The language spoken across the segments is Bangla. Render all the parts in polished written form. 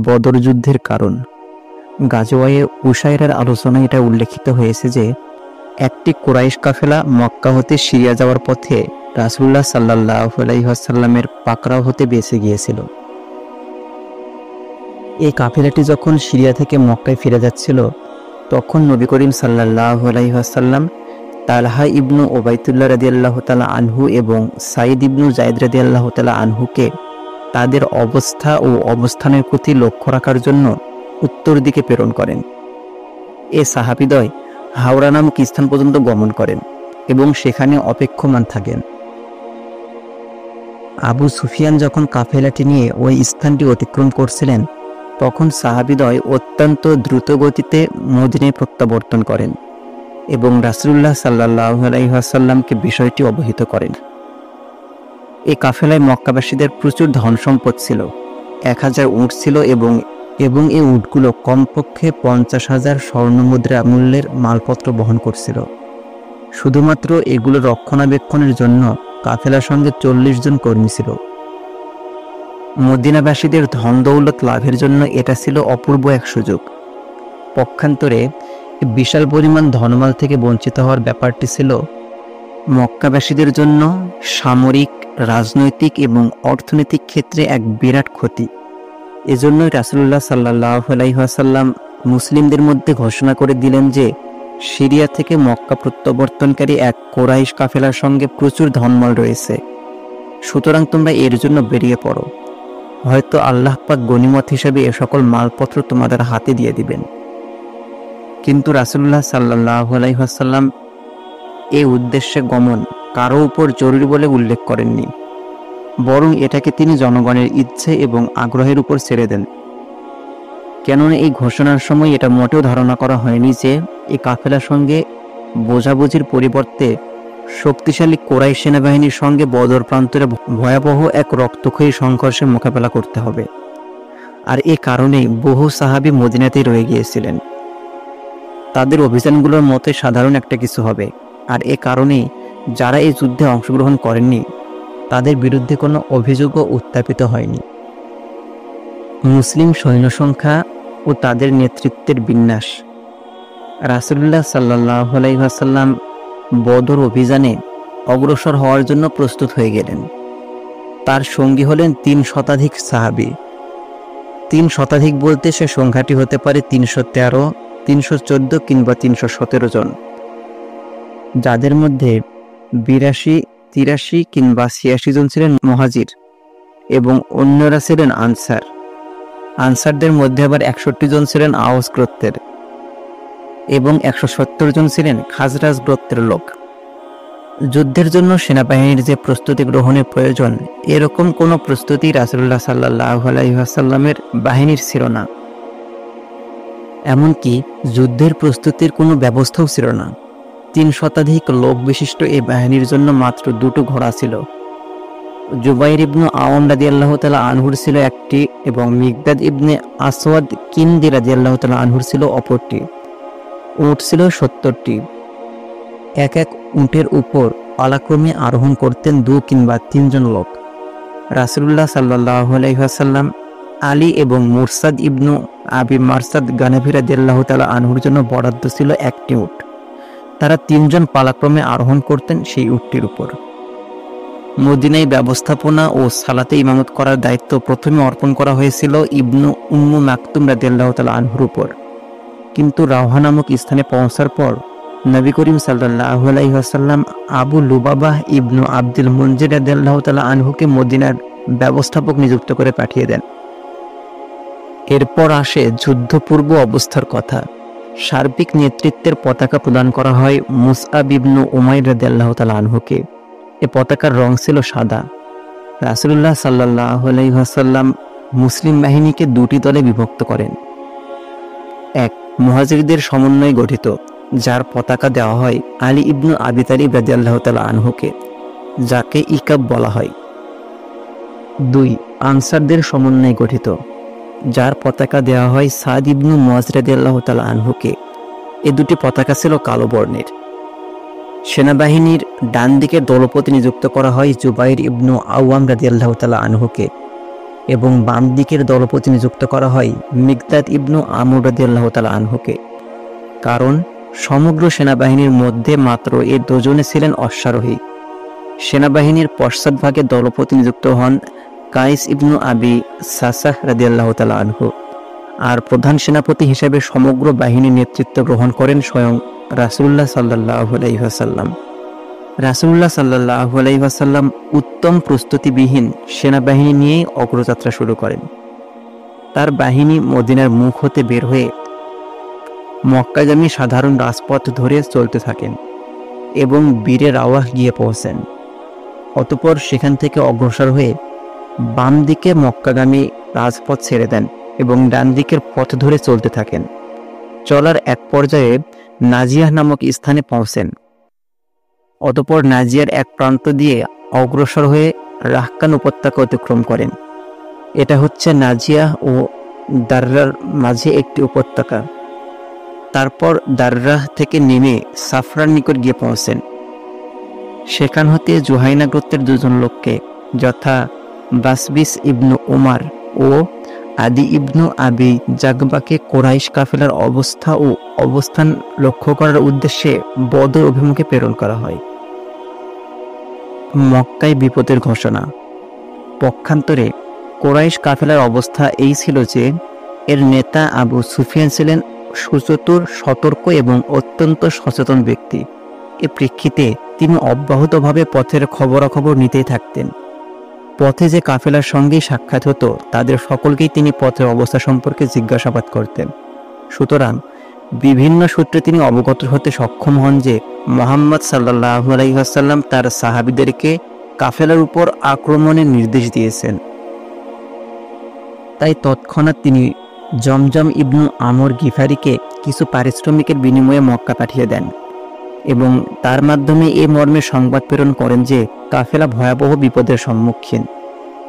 বদর যুদ্ধের কারণ। গাজওয়ায়ে উসায়রার আলোচনায় এটা উল্লেখিত হয়েছে যে একটি কুরাইশ কাফেলা মক্কা হতে সিরিয়া যাওয়ার পথে রাসূলুল্লাহ সাল্লাল্লাহু আলাইহি ওয়াসাল্লামের পাকড়াও হতে বেঁচে গিয়েছিল। এই কাফেলাটি যখন সিরিয়া থেকে মক্কায় ফিরে যাচ্ছিল, তখন নবী করিম সাল্লাল্লাহু আলাইহি ওয়াসাল্লাম তালহা ইবনু ওবাইদুল্লাহ রাদিয়াল্লাহু তাআলা আনহু এবং সাইদ ইবনু যায়েদ রাদিয়াল্লাহু তাআলা আনহুকে তাদের অবস্থা ও অবস্থানের প্রতি লক্ষ্য রাখার জন্য উত্তর দিকে প্রেরণ করেন। এ সাহাবীদ্বয় হাওরা নামক স্থান পর্যন্ত গমন করেন এবং সেখানে অপেক্ষমান থাকেন। আবু সুফিয়ান যখন কাফেলাটি নিয়ে ওই স্থানটি অতিক্রম করছিলেন, তখন সাহাবীদ্বয় অত্যন্ত দ্রুত গতিতে মদিনায় প্রত্যাবর্তন করেন এবং রাসূলুল্লাহ সাল্লাল্লাহু আলাইহি ওয়াসাল্লামকে বিষয়টি অবহিত করেন। এই কাফেলায় মক্কাবাসীদের প্রচুর ধন সম্পদ ছিল। 1000 উট ছিল এবং এই উটগুলো কমপক্ষে 50,000 স্বর্ণমুদ্রা মূল্যের মালপত্র বহন করছিল। শুধুমাত্র এগুলো রক্ষণাবেক্ষণের জন্য কাফেলার সঙ্গে 40 জন কর্মী ছিল। মদিনাবাসীদের ধন দৌলত লাভের জন্য এটা ছিল অপূর্ব এক সুযোগ। পক্ষান্তরে বিশাল পরিমাণ ধনমাল থেকে বঞ্চিত হওয়ার ব্যাপারটি ছিল মক্কাবাসীদের জন্য সামরিক, রাজনৈতিক এবং অর্থনৈতিক ক্ষেত্রে এক বিরাট ক্ষতি। এজন্যই রাসূলুল্লাহ সাল্লাল্লাহু আলাইহি ওয়াসাল্লাম মুসলিমদের মধ্যে ঘোষণা করে দিলেন যে সিরিয়া থেকে মক্কা প্রত্যাবর্তনকারী এক কুরাইশ কাফেলার সঙ্গে প্রচুর ধনমাল রয়েছে, সুতরাং তোমরা এর জন্য বেরিয়ে পড়ো। হয়তো আল্লাহ পাক গনিমত হিসেবে এ সকল মালপত্র তোমাদের হাতে দিয়ে দিবেন। কিন্তু রাসূলুল্লাহ সাল্লাল্লাহু আলাইহি ওয়াসাল্লাম এই উদ্দেশ্যে গমন কারো উপর জরুরি বলে উল্লেখ করেননি, বরং এটাকে তিনি জনগণের ইচ্ছে এবং আগ্রহের উপর ছেড়ে দেন। কেননা এই ঘোষণার সময় এটা মোটেও ধারণা করা হয়নি যে এই কাফেলার সঙ্গে বোঝাবুঝির পরিবর্তে শক্তিশালী কুরাইশ সেনাবাহিনীর সঙ্গে বদর প্রান্তরে ভয়াবহ এক রক্তক্ষয়ী সংঘর্ষের মোকাবেলা করতে হবে। আর এ কারণেই বহু সাহাবী মদিনাতেই রয়ে গিয়েছিলেন। তাদের অভিযানগুলোর মতে সাধারণ একটা কিছু হবে, আর এ কারণেই যারা এই যুদ্ধে অংশগ্রহণ করেননি তাদের বিরুদ্ধে কোনো অভিযোগও উত্থাপিত হয়নি। মুসলিম সৈন্য সংখ্যা ও তাদের নেতৃত্বের বিন্যাস। রাসূলুল্লাহ সাল্লাল্লাহু আলাইহি ওয়াসাল্লাম বদর অভিযানে অগ্রসর হওয়ার জন্য প্রস্তুত হয়ে গেলেন। তার সঙ্গী হলেন 3 শতাধিক সাহাবী। 3 শতাধিক বলতে সে সংখ্যাটি হতে পারে 313, 314 কিংবা 317 জন, যাদের মধ্যে 82, 83 কিংবা 86 জন ছিলেন মুহাজির এবং অন্যরা ছিলেন আনসার। আনসারদের মধ্যে আবার 61 জন ছিলেন আওস গোত্রের এবং 170 জন ছিলেন খাজরাজ গোত্রের লোক। যুদ্ধের জন্য সেনাবাহিনীর যে প্রস্তুতি গ্রহণের প্রয়োজন, এরকম কোনো প্রস্তুতি রাসূলুল্লাহ সাল্লাল্লাহু আলাইহি ওয়াসাল্লামের বাহিনীর ছিল না। এমনকি যুদ্ধের প্রস্তুতির কোনো ব্যবস্থাও ছিল না। 3 শতাধিক লোক বিশিষ্ট এই বাহিনীর জন্য মাত্র 2টো ঘোড়া ছিল। জুবাইর ইবনু আওয়াম রাদিয়াল্লাহু তাআলা আনহুর ছিল একটি এবং মিকদাদ ইবনে আসওয়াদ কিন্দি রাদিয়াল্লাহু তাআলা আনহুর ছিল অপরটি। উট ছিল 70টি। এক এক উটের উপর পালাক্রমে আরোহণ করতেন 2 কিংবা 3 জন লোক। রাসূলুল্লাহ সাল্লাল্লাহু আলাইহি ওয়াসাল্লাম আলী এবং মুরসাদ ইবনু আবি মারসাদ গানাভী রাদিয়াল্লাহু তাআলা আনহুর জন্য বরাদ্দ ছিল একটি উট। তারা 3 জন পালাক্রমে আরোহণ করতেন সেই উটটির উপর। মদিনায় ব্যবস্থাপনা ও সালাতে ইমামত করার দায়িত্ব প্রথমে অর্পণ করা হয়েছিল ইবনু উম্মু মাকতুম রাদিয়াল্লাহু তাআলা আনহুর উপর। কিন্তু রাওহা নামক স্থানে পৌঁছার পর নবী করিম সাল্লাল্লাহু আলাইহি ওয়াসাল্লাম আবু লুবাবাহ ইবনু আব্দুল মুনজির রাদিয়াল্লাহু তাআলা আনহুকে মদিনার ব্যবস্থাপক নিযুক্ত করে পাঠিয়ে দেন। এরপর আসে যুদ্ধপূর্ব অবস্থার কথা। সার্বিক নেতৃত্বের পতাকা প্রদান করা হয় মুসআব ইবনু উমাইর রাদিয়াল্লাহু তাআলা আনহুকে। এ পতাকার রং ছিল সাদা। রাসূলুল্লাহ সাল্লাল্লাহু আলাইহি ওয়াসাল্লাম মুসলিম বাহিনীকে 2টি দলে বিভক্ত করেন। এক, মুহাজিরদের সমন্বয়ে গঠিত, যার পতাকা দেওয়া হয় আলী ইবনু আবি তালিব রাদিয়াল্লাহু তাআলা আনহুকে, যাকে ইকাব বলা হয়। 2, আনসারদের সমন্বয়ে গঠিত, যার পতাকা দেওয়া হয় সাদ ইবনু মুআজ রাদিয়াল্লাহু তাআলা আনহুকে। এই 2টি পতাকা ছিল কালো বর্ণের। সেনাবাহিনীর ডান দিকের দলপতি নিযুক্ত করা হয় জুবাইর ইবনু আওয়াম রাদিয়াল্লাহু তাআলা আনহুকে এবং বাম দিকের দলপতি নিযুক্ত করা হয় মিকদাদ ইবনু আমর রাদিয়াল্লাহু তাআলা আনহুকে। কারণ সমগ্র সেনাবাহিনীর মধ্যে মাত্র এই দুজনে ছিলেন অশ্বারোহী। সেনাবাহিনীর পশ্চাৎভাগে দলপতি নিযুক্ত হন কাইস ইবনু আবি সাসাহ রাদিয়াল্লাহু তাআলা আনহু। আর প্রধান সেনাপতি হিসেবে সমগ্র বাহিনীর নেতৃত্ব গ্রহণ করেন স্বয়ং রাসূলুল্লাহ সাল্লাল্লাহু আলাইহি ওয়াসাল্লাম। রাসূলুল্লাহ সাল্লাল্লাহু আলাইহি ওয়াসাল্লাম উত্তম প্রস্তুতিবিহীন সেনাবাহিনী নিয়েই অগ্রযাত্রা শুরু করেন। তার বাহিনী মদিনার মুখ হতে বের হয়ে মক্কাগামী সাধারণ রাজপথ ধরে চলতে থাকেন এবং বীরে রাওয়াহ গিয়ে পৌঁছেন। অতঃপর সেখান থেকে অগ্রসর হয়ে বাম দিকে মক্কাগামী রাজপথ ছেড়ে দেন এবং ডান দিকের পথ ধরে চলতে থাকেন। চলার এক পর্যায়ে নাজিয়াহ নামক স্থানে পৌঁছেন। অতঃপর নাজিয়ার এক প্রান্ত দিয়ে অগ্রসর হয়ে রাহকান উপত্যকা অতিক্রম করেন। এটা হচ্ছে নাজিয়াহ ও দাররার মাঝে একটি উপত্যকা। তারপর দাররাহ থেকে নেমে সাফরার নিকট গিয়ে পৌঁছেন। সেখান হতে জুহাইনা গোত্রের দুজন লোককে যথা বাসবিস ইবনু উমার ও আদি ইবনু আবি জাগবাকে কোরাইশ কাফেলার অবস্থা ও অবস্থান লক্ষ্য করার উদ্দেশ্যে বদর অভিমুখে প্রেরণ করা হয়। মক্কায় বিপদের ঘোষণা। পক্ষান্তরে কোরাইশ কাফেলার অবস্থা এই ছিল যে এর নেতা আবু সুফিয়ান ছিলেন সুচতুর, সতর্ক এবং অত্যন্ত সচেতন ব্যক্তি। এ প্রেক্ষিতে তিনি অব্যাহতভাবে পথের খবরাখবর নিতেই থাকতেন। পথে যে কাফেলার সঙ্গেই সাক্ষাৎ হতো তাদের সকলকেই তিনি পথের অবস্থা সম্পর্কে জিজ্ঞাসাবাদ করতেন। সুতরাং বিভিন্ন সূত্রে তিনি অবগত হতে সক্ষম হন যে মুহাম্মদ সাল্লাল্লাহু আলাইহি ওয়াসাল্লাম তার সাহাবীদেরকে কাফেলার উপর আক্রমণের নির্দেশ দিয়েছেন। তাই তৎক্ষণাৎ তিনি জমজম ইবনু আমর গিফারিকে কিছু পারিশ্রমিকের বিনিময়ে মক্কা পাঠিয়ে দেন এবং তার মাধ্যমে এই মর্মে সংবাদ প্রেরণ করেন যে কাফেলা ভয়াবহ বিপদের সম্মুখীন,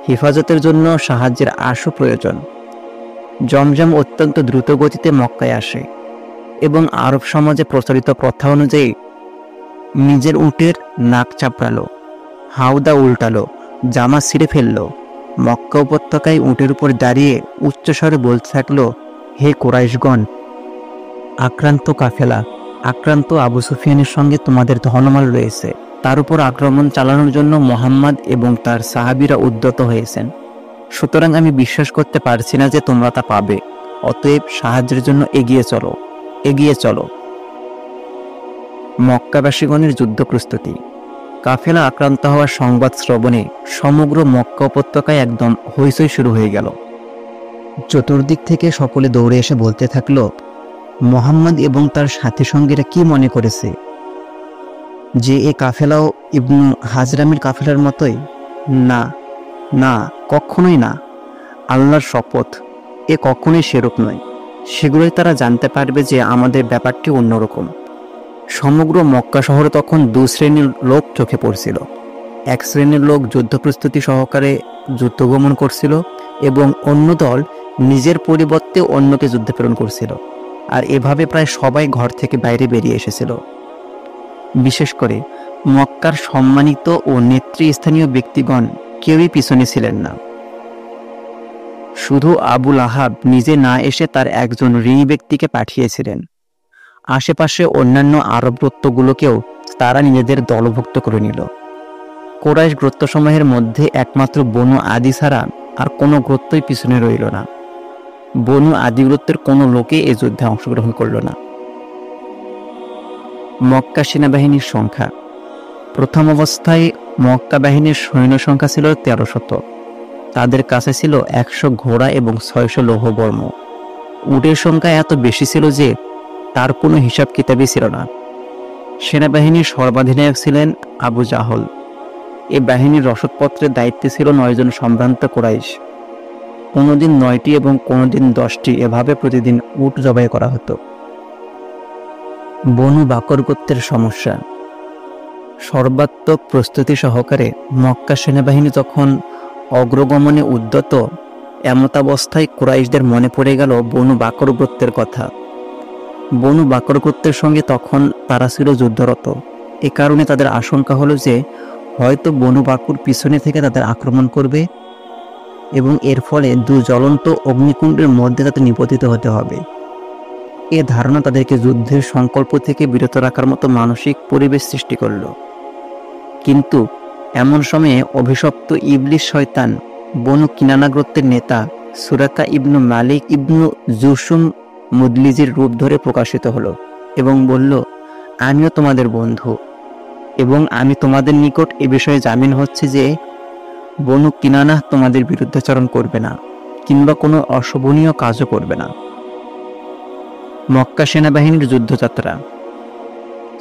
হেফাজতের জন্য সাহায্যের আশু প্রয়োজন। জমজম অত্যন্ত দ্রুত গতিতে মক্কায় আসে এবং আরব সমাজে প্রচলিত প্রথা অনুযায়ী নিজের উটের নাক চাপড়ালো, হাওদা উল্টালো, জামা ছিঁড়ে ফেললো। মক্কা উপত্যকায় উটের উপর দাঁড়িয়ে উচ্চস্বরে বলতে থাকলো, হে কুরাইশগণ, আক্রান্ত কাফেলা, আক্রান্ত আবু সুফিয়ানের সঙ্গে তোমাদের ধনমাল রয়েছে। তার উপর আক্রমণ চালানোর জন্য মুহাম্মদ এবং তার সাহাবীরা উদ্যত হয়েছেন। সুতরাং আমি বিশ্বাস করতে পারছি না যে তোমরা তা পাবে। অতএব সাহায্যের জন্য এগিয়ে চলো, এগিয়ে চলো। মক্কাবাসীগণের যুদ্ধ প্রস্তুতি। কাফেলা আক্রান্ত হওয়ার সংবাদ শ্রবণে সমগ্র মক্কা উপত্যকায় একদম হইচই শুরু হয়ে গেল। চতুর্দিক থেকে সকলে দৌড়ে এসে বলতে থাকলো, মুহাম্মদ এবং তার সাথী সঙ্গীরা কি মনে করেছে যে এ কাফেলাও ইবনু হাজরামের কাফেলার মতোই? না না, কখনোই না। আল্লাহর শপথ, এ কখনোই সেরূপ নয়। সেগুলোই তারা জানতে পারবে যে আমাদের ব্যাপারটি অন্যরকম। সমগ্র মক্কা শহরে তখন দু শ্রেণীর লোক চোখে পড়ছিল। এক শ্রেণীর লোক যুদ্ধ প্রস্তুতি সহকারে যুদ্ধগমন করছিল এবং অন্য দল নিজের পরিবর্তে অন্যকে যুদ্ধে প্রেরণ করছিল। আর এভাবে প্রায় সবাই ঘর থেকে বাইরে বেরিয়ে এসেছিল। বিশেষ করে মক্কার সম্মানিত ও নেতৃস্থানীয় ব্যক্তিগণ কেউই পিছনে ছিলেন না। শুধু আবুল আহাব নিজে না এসে তার একজন ঋণী ব্যক্তিকে পাঠিয়েছিলেন। আশেপাশে অন্যান্য আরব গোত্রগুলোকেও তারা নিজেদের দলভুক্ত করে নিল। কোরাইশ গোত্রসমূহের মধ্যে একমাত্র বনু আদি ছাড়া আর কোনো গোত্রই পিছনে রইল না। বনু আদি গোত্রের কোনো লোকে এই যুদ্ধে অংশগ্রহণ করল না। মক্কা সেনাবাহিনীর সংখ্যা। প্রথম অবস্থায় মক্কা বাহিনীর সৈন্য সংখ্যা ছিল 1300। তাদের কাছে ছিল 100 ঘোড়া এবং 600 লৌহবর্ম। উটের সংখ্যা এত বেশি ছিল যে তার কোনো হিসাব কিতাবই ছিল না। সেনাবাহিনীর সর্বাধিনায়ক ছিলেন আবু জাহল। এই বাহিনীর রসদপত্রের দায়িত্বে ছিল 9 জন সম্ভ্রান্ত কুরাইশ। কোনোদিন 9টি এবং কোনোদিন 10টি এভাবে প্রতিদিন উট জবাই করা হতো। বনু বাকর গোত্রের সমস্যা। সর্বাত্মক প্রস্তুতি সহকারে মক্কা সেনাবাহিনী যখন অগ্রগমনে উদ্যত, এমতাবস্থায় কুরাইশদের মনে পড়ে গেল বনু বাকর গোত্রের কথা। বনু বাকর গোত্রের সঙ্গে তখন তারা ছিল যুদ্ধরত। এ কারণে তাদের আশঙ্কা হলো যে হয়তো বনু বাকর পিছনে থেকে তাদের আক্রমণ করবে এবং এর ফলে জ্বলন্ত অগ্নিকুণ্ডের মধ্যে তাদের নিপতিত হতে হবে। এ ধারণা তাদেরকে যুদ্ধের সংকল্প থেকে বিরত রাখার মতো মানসিক পরিবেশ সৃষ্টি করল। কিন্তু এমন সময়ে অভিশপ্ত ইবলিস শয়তান বনু কিনানা গোত্রের নেতা সুরাকা ইবনু মালিক ইবনু জুসুম মুদলিজির রূপ ধরে প্রকাশিত হলো এবং বলল, আমিও তোমাদের বন্ধু এবং আমি তোমাদের নিকট এ বিষয়ে জামিন হচ্ছে যে বনু কিনানা তোমাদের বিরুদ্ধাচরণ করবে না কিংবা কোনো অশোভনীয় কাজও করবে না। মক্কা সেনাবাহিনীর যুদ্ধযাত্রা।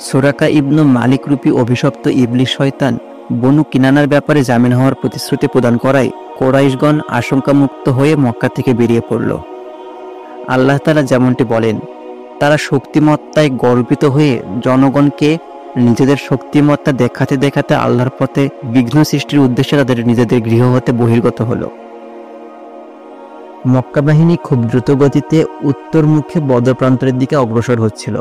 সুরাকা ইবনু মালিক রূপী অভিশপ্ত ইবলিস শয়তান বনু কিনানার ব্যাপারে জামিন হওয়ার প্রতিশ্রুতি প্রদান করায় কোরাইশগণ আশঙ্কামুক্ত হয়ে মক্কা থেকে বেরিয়ে পড়ল। আল্লাহ তাআলা যেমনটি বলেন, তারা শক্তিমত্তায় গর্বিত হয়ে জনগণকে নিজেদের শক্তিমত্তা দেখাতে দেখাতে আল্লাহর পথে বিঘ্ন সৃষ্টির উদ্দেশ্যে তাদের নিজেদের গৃহ হতে বহির্গত হলো। মক্কা বাহিনী খুব দ্রুত গতিতে উত্তরমুখে বদর প্রান্তরের দিকে অগ্রসর হচ্ছিল।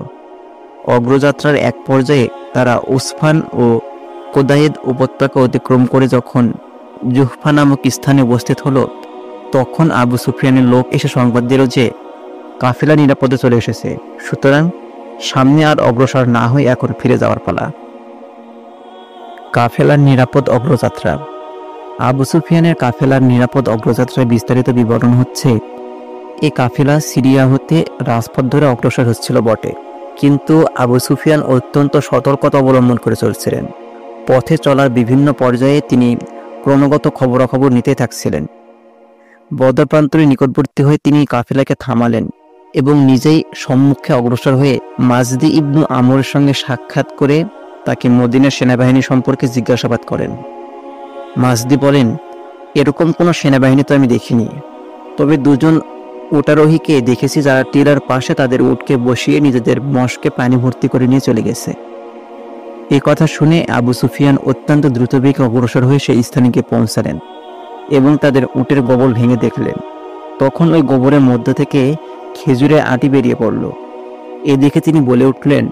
অগ্রযাত্রার এক পর্যায়ে তারা উসফান ও কোদায়েদ উপত্যকা অতিক্রম করে যখন জুহফা নামক স্থানে উপস্থিত হলো, তখন আবু সুফিয়ানের লোক এসে সংবাদ দিল যে কাফেলা নিরাপদে চলে এসেছে, সুতরাং সামনে আর অগ্রসর না হয়ে এখন ফিরে যাওয়ার পালা। কাফেলার নিরাপদ অগ্রযাত্রা। আবু সুফিয়ানের কাফেলার নিরাপদ অগ্রযাত্রায় বিস্তারিত বিবরণ হচ্ছে, এই কাফেলা সিরিয়া হতে রাজপথ ধরে অগ্রসর হচ্ছিল বটে, কিন্তু আবু সুফিয়ান অত্যন্ত সতর্কতা অবলম্বন করে চলছিলেন। পথে চলার বিভিন্ন পর্যায়ে তিনি ক্রমাগত খবরাখবর নিতে থাকছিলেন। বদর প্রান্তরের নিকটবর্তী হয়ে তিনি কাফেলাকে থামালেন এবং নিজেই সম্মুখে অগ্রসর হয়ে মাজদি ইবনু আমরের সঙ্গে সাক্ষাৎ করে তাকে মদিনার সেনাবাহিনী সম্পর্কে জিজ্ঞাসাবাদ করেন। মাজদি বলেন, এরকম কোনো সেনাবাহিনী তো আমি দেখিনি, তবে দুজন উটারোহীকে দেখেছি যারা টিলার পাশে তাদের উটকে বসিয়ে নিজেদের মশকে পানি ভর্তি করে নিয়ে চলে গেছে। এই কথা শুনে আবু সুফিয়ান অত্যন্ত দ্রুতবেগে অগ্রসর হয়ে সেই স্থানে গিয়ে পৌঁছালেন এবং তাদের উটের গোবর ভেঙে দেখলেন। তখন ওই গোবরের মধ্য থেকে খেজুরের আটি বেরিয়ে পড়ল। এ দেখে তিনি বলে উঠলেন,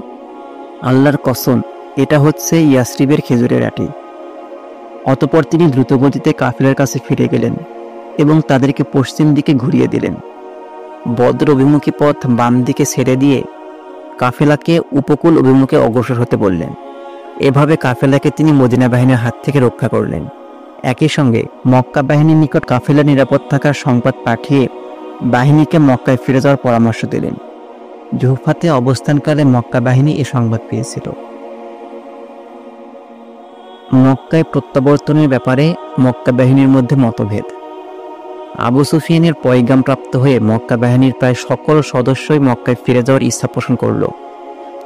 আল্লাহর কসম, এটা হচ্ছে ইয়াসরিবের খেজুরের আটি। অতঃপর তিনি দ্রুতগতিতে কাফেলার কাছে ফিরে গেলেন এবং তাদেরকে পশ্চিম দিকে ঘুরিয়ে দিলেন। বদর অভিমুখী পথ বাম দিকে ছেড়ে দিয়ে কাফেলাকে উপকূল অভিমুখে অগ্রসর হতে বললেন। এভাবে কাফেলাকে তিনি মদিনা বাহিনীর হাত থেকে রক্ষা করলেন। একই সঙ্গে মক্কা বাহিনীর নিকট কাফেলা নিরাপদ থাকার সংবাদ পাঠিয়ে বাহিনীকে মক্কায় ফিরে যাওয়ার পরামর্শ দিলেন। জুহফাতে অবস্থানকালে মক্কা বাহিনী এ সংবাদ পেয়েছিল। মক্কায় প্রত্যাবর্তনের ব্যাপারে মক্কা বাহিনীর মধ্যে মতভেদ। আবু সুফিয়ানের পয়গাম প্রাপ্ত হয়ে মক্কা বাহিনীর প্রায় সকল সদস্যই মক্কায় ফিরে যাওয়ার ইচ্ছা পোষণ করল,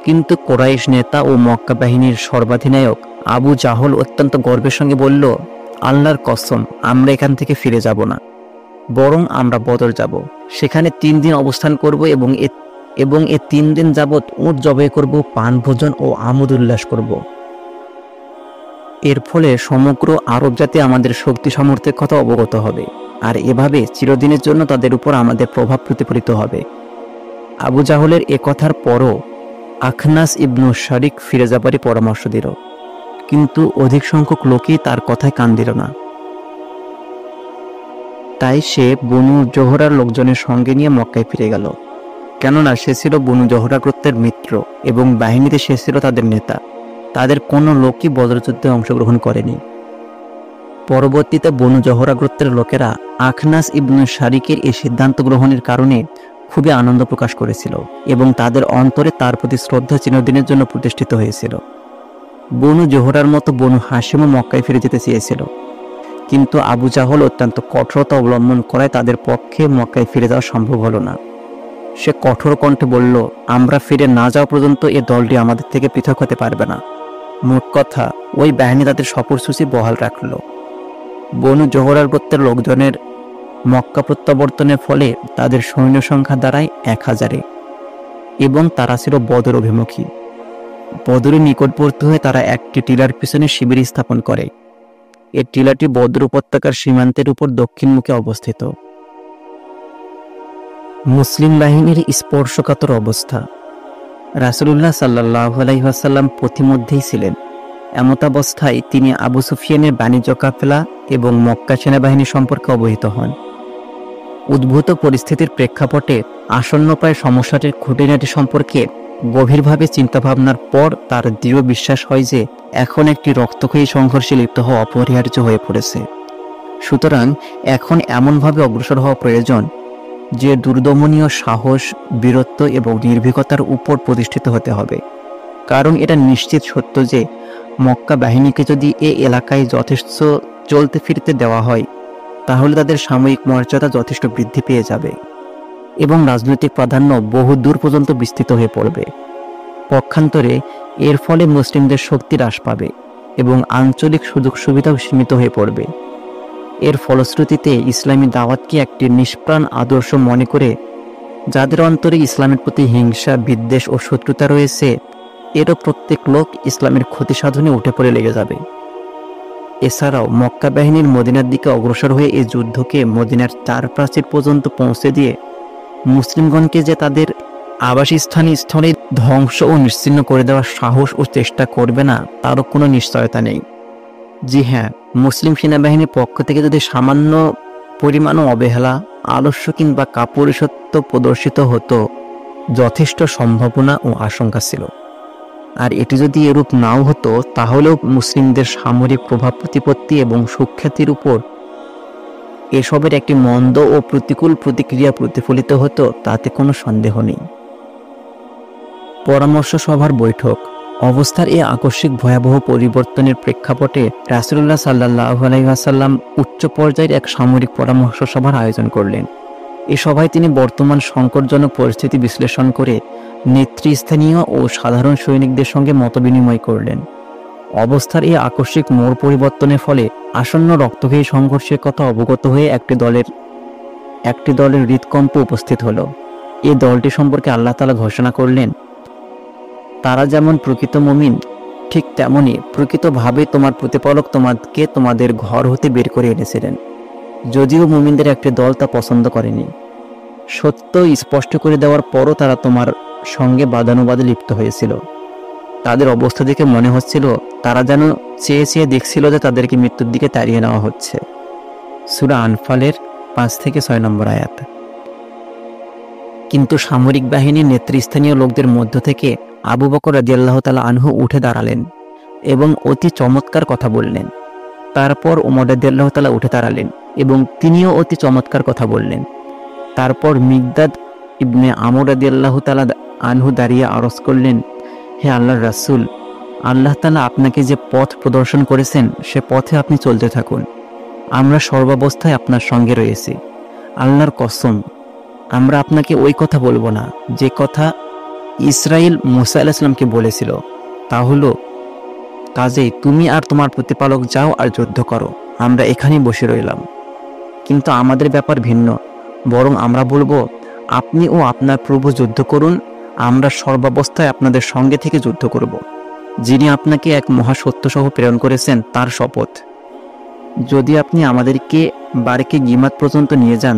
কিন্তু কোরাইশ নেতা ও মক্কা বাহিনীর সর্বাধিনায়ক আবু জাহল অত্যন্ত গর্বের সঙ্গে বলল, আল্লাহর কসম, আমরা এখান থেকে ফিরে যাব না, বরং আমরা বদর যাব, সেখানে 3 দিন অবস্থান করব এবং এ 3 দিন যাবৎ উট জবাই করব, পান ভোজন ও আমোদ উল্লাস করব। এর ফলে সমগ্র আরব জাতি আমাদের শক্তি সামর্থ্যের কথা অবগত হবে, আর এভাবে চিরদিনের জন্য তাদের উপর আমাদের প্রভাব প্রতিফলিত হবে। আবু জাহলের এ কথার পরও আখনাস ইবনু শারিক ফিরে যাবারই পরামর্শ দিল, কিন্তু অধিক সংখ্যক লোকই তার কথায় কান দিল না। তাই সে বনু জোহরার লোকজনের সঙ্গে নিয়ে মক্কায় ফিরে গেল, কেননা সে ছিল বনু জোহরা গোত্রের মিত্র এবং বাহিনীতে সে ছিল তাদের নেতা। তাদের কোনো লোকই বদরযুদ্ধে অংশগ্রহণ করেনি। পরবর্তীতে বনু জোহরা গোত্রের লোকেরা আখনাস ইবনু শারিকের এই সিদ্ধান্ত গ্রহণের কারণে খুবই আনন্দ প্রকাশ করেছিল এবং তাদের অন্তরে তার প্রতি শ্রদ্ধা চিরদিনের জন্য প্রতিষ্ঠিত হয়েছিল। বনু জোহরার মতো বনু হাশিমও মক্কায় ফিরে যেতে চেয়েছিল, কিন্তু আবু জাহল অত্যন্ত কঠোরতা অবলম্বন করায় তাদের পক্ষে মক্কায় ফিরে যাওয়া সম্ভব হলো না। সে কঠোর কণ্ঠে বলল, আমরা ফিরে না যাওয়া পর্যন্ত এ দলটি আমাদের থেকে পৃথক হতে পারবে না। মোট কথা, ওই বাহিনী তাদের সফরসূচি বহাল রাখল। বনু জোহরার গোত্রের লোকজনের মক্কা প্রত্যাবর্তনের ফলে তাদের সৈন্য সংখ্যা দাঁড়ায় 1000-এ এবং তারা ছিল বদর অভিমুখী। বদরের নিকটবর্তী হয়ে তারা একটি টিলার পিছনে শিবির স্থাপন করে। এই টিলাটি বদর উপত্যকার সীমান্তের উপর দক্ষিণমুখে অবস্থিত। মুসলিম বাহিনীর স্পর্শকাতর অবস্থা। রাসূলুল্লাহ সাল্লাল্লাহু আলাইহি ওয়াসাল্লাম পথিমধ্যেই ছিলেন। এমতাবস্থায় তিনি আবু সুফিয়ানের বাণিজ্য কাফেলা এবং মক্কা সেনাবাহিনী সম্পর্কে অবহিত হন। উদ্ভূত পরিস্থিতির প্রেক্ষাপটে আসন্নপ্রায় সমস্যাটির খুঁটিনাটি সম্পর্কে গভীরভাবে চিন্তাভাবনার পর তার দৃঢ় বিশ্বাস হয় যে এখন একটি রক্তক্ষয়ী সংঘর্ষে লিপ্ত হওয়া অপরিহার্য হয়ে পড়েছে। সুতরাং এখন এমনভাবে অগ্রসর হওয়া প্রয়োজন যে দুর্দমনীয় সাহস, বীরত্ব এবং নির্ভীকতার উপর প্রতিষ্ঠিত হতে হবে। কারণ এটা নিশ্চিত সত্য যে মক্কা বাহিনীকে যদি এ এলাকায় যথেষ্ট চলতে ফিরতে দেওয়া হয় তাহলে তাদের সাময়িক মর্যাদা যথেষ্ট বৃদ্ধি পেয়ে যাবে এবং রাজনৈতিক প্রাধান্য বহু দূর পর্যন্ত বিস্তৃত হয়ে পড়বে। পক্ষান্তরে এর ফলে মুসলিমদের শক্তি হ্রাস পাবে এবং আঞ্চলিক সুযোগ সুবিধাও সীমিত হয়ে পড়বে। এর ফলশ্রুতিতে ইসলামী দাওয়াতকে একটি নিষ্প্রাণ আদর্শ মনে করে যাদের অন্তরে ইসলামের প্রতি হিংসা, বিদ্বেষ ও শত্রুতা রয়েছে, এরও প্রত্যেক লোক ইসলামের ক্ষতি সাধনে উঠে পড়ে লেগে যাবে। এছাড়াও মক্কা বাহিনীর মদিনার দিকে অগ্রসর হয়ে এই যুদ্ধকে মদিনার চার প্রাচীর পর্যন্ত পৌঁছে দিয়ে মুসলিমগণকে যে তাদের আবাসস্থলে ধ্বংস ও নিশ্চিহ্ন করে দেওয়ার সাহস ও চেষ্টা করবে না তারও কোনো নিশ্চয়তা নেই। জি হ্যাঁ, মুসলিম সেনাবাহিনীর পক্ষ থেকে যদি সামান্য পরিমাণও অবহেলা, আলস্য কিংবা কাপুরুষত্ব প্রদর্শিত হতো, যথেষ্ট সম্ভাবনা ও আশঙ্কা ছিল। আর এটি যদি এরূপ নাও হতো তাহলেও মুসলিমদের সামরিক প্রভাব প্রতিপত্তি এবং সুখ্যাতির উপর এসবের একটি মন্দ ও প্রতিকূল প্রতিক্রিয়া প্রতিফলিত হতো, তাতে কোনো সন্দেহ নেই। পরামর্শ সভার বৈঠক। অবস্থার এই আকস্মিক ভয়াবহ পরিবর্তনের প্রেক্ষাপটে রাসূলুল্লাহ সাল্লাল্লাহু আলাইহি ওয়াসাল্লাম উচ্চ পর্যায়ের এক সামরিক পরামর্শ সভার আয়োজন করলেন। এ সভায় তিনি বর্তমান সংকটজনক পরিস্থিতি বিশ্লেষণ করে নেতৃস্থানীয় ও সাধারণ সৈনিকদের সঙ্গে মতবিনিময় করলেন। অবস্থার এই আকস্মিক মোড় পরিবর্তনের ফলে আসন্ন রক্তক্ষয়ী সংঘর্ষের কথা অবগত হয়ে একটি দলের হৃদকম্প উপস্থিত হলো। এই দলটি সম্পর্কে আল্লাহ তাআলা ঘোষণা করলেন, তারা যেমন প্রকৃত মুমিন ঠিক তেমনি প্রকৃতভাবে তোমার প্রতিপালক তোমাকে তোমাদের ঘর হতে বের করে এনেছিলেন, যদিও মুমিনদের একটি দল তা পছন্দ করেনি। সত্য স্পষ্ট করে দেওয়ার পরও তারা তোমার সঙ্গে বাদানুবাদে লিপ্ত হয়েছিল। তাদের অবস্থা দেখে মনে হচ্ছিল তারা যেন চেয়ে চেয়ে দেখছিল যে তাদেরকে মৃত্যুর দিকে তাড়িয়ে নেওয়া হচ্ছে। সূরা আনফালের 5-6 নম্বর আয়াত। কিন্তু সামরিক বাহিনীর নেতৃস্থানীয় লোকদের মধ্য থেকে আবু বকর রাদিয়াল্লাহু তাআলা আনহু উঠে দাঁড়ালেন এবং অতি চমৎকার কথা বললেন। তারপর ওমর রাদিয়াল্লাহু তাআলা উঠে দাঁড়ালেন এবং তিনিও অতি চমৎকার কথা বললেন। তারপর মিকদাদ ইবনে আমর রাদিয়াল্লাহু তাআলা আনহু দাঁড়িয়ে আরজ করলেন, হে আল্লাহর রাসূল, আল্লাহ তাআলা আপনাকে যে পথ প্রদর্শন করেছেন সে পথে আপনি চলতে থাকুন। আমরা সর্বাবস্থায় আপনার সঙ্গে রয়েছি। আল্লাহর কসম, আমরা আপনাকে ওই কথা বলবো না যে কথা ইসরাইল মুসা আলাইহিস সালামকে বলেছিল, তা হলো, কাজেই তুমি আর তোমার প্রতিপালক যাও আর যুদ্ধ করো, আমরা এখানেই বসে রইলাম। কিন্তু আমাদের ব্যাপার ভিন্ন, বরং আমরা বলবো, আপনি ও আপনার প্রভু যুদ্ধ করুন, আমরা সর্বাবস্থায় আপনাদের সঙ্গে থেকে যুদ্ধ করব। যিনি আপনাকে এক মহাসত্যসহ প্রেরণ করেছেন তার শপথ, যদি আপনি আমাদেরকে বারেকে গিমাত পর্যন্ত নিয়ে যান,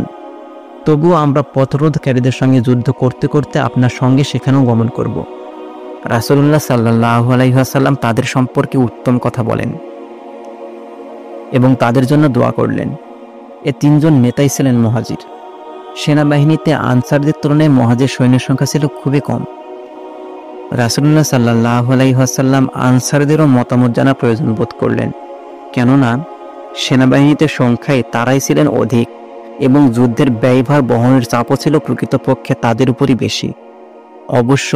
তবুও আমরা পথরোধকারীদের সঙ্গে যুদ্ধ করতে করতে আপনার সঙ্গে সেখানেও গমন করব। রাসূলুল্লাহ সাল্লাল্লাহু আলাইহি ওয়াসাল্লাম তাদের সম্পর্কে উত্তম কথা বলেন এবং তাদের জন্য দোয়া করলেন। এ তিনজন নেতাই ছিলেন মুহাজির। সেনাবাহিনীতে আনসারদের তুলনায় মুহাজির সৈন্যের সংখ্যা ছিল খুবই কম। রাসূলুল্লাহ সাল্লাল্লাহু আলাইহি ওয়াসাল্লাম আনসারদেরও মতামত জানার প্রয়োজন বোধ করলেন, কেননা সেনাবাহিনীতে সংখ্যায় তারাই ছিলেন অধিক এবং যুদ্ধের ব্যয়ভার বহনের চাপও ছিল প্রকৃতপক্ষে তাদের উপরই বেশি। অবশ্য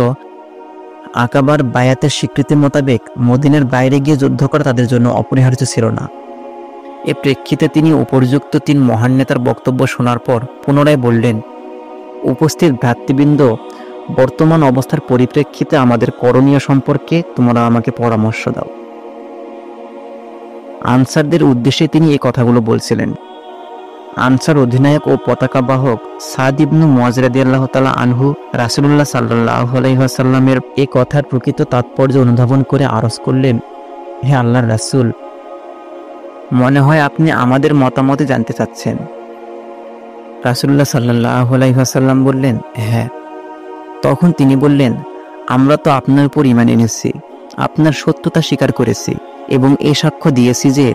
আকাবার বায়াতের স্বীকৃতি মোতাবেক মদিনার বাইরে গিয়ে যুদ্ধ করা তাদের জন্য অপরিহার্য ছিল না। এ প্রেক্ষিতে তিনি উপর্যুক্ত তিন মহান নেতার বক্তব্য শোনার পর পুনরায় বললেন, উপস্থিত ভ্রাতৃবৃন্দ, বর্তমান অবস্থার পরিপ্রেক্ষিতে আমাদের করণীয় সম্পর্কে তোমরা আমাকে পরামর্শ দাও। আনসারদের উদ্দেশ্যে তিনি এই কথাগুলো বলছিলেন। আনসার অধিনায়ক ও পতাকা বাহক সাদ ইবনে মুআয রাদিয়াল্লাহু তাআলা আনহু রাসূলুল্লাহ সাল্লাল্লাহু আলাইহি ওয়াসাল্লামের এই কথার প্রকৃত তাৎপর্য অনুধাবন করে আরজ করলেন, হে আল্লাহর রাসূল, মনে হয় আপনি আমাদের মতামত জানতে চাচ্ছেন। রাসূলুল্লাহ সাল্লাল্লাহু আলাইহি ওয়াসাল্লাম বললেন, হ্যাঁ। তখন তিনি বললেন, আমরা তো আপনার উপর ঈমান এনেছি আপনার সত্যতা স্বীকার করেছি এবং এ সাক্ষ্য দিয়েছি যে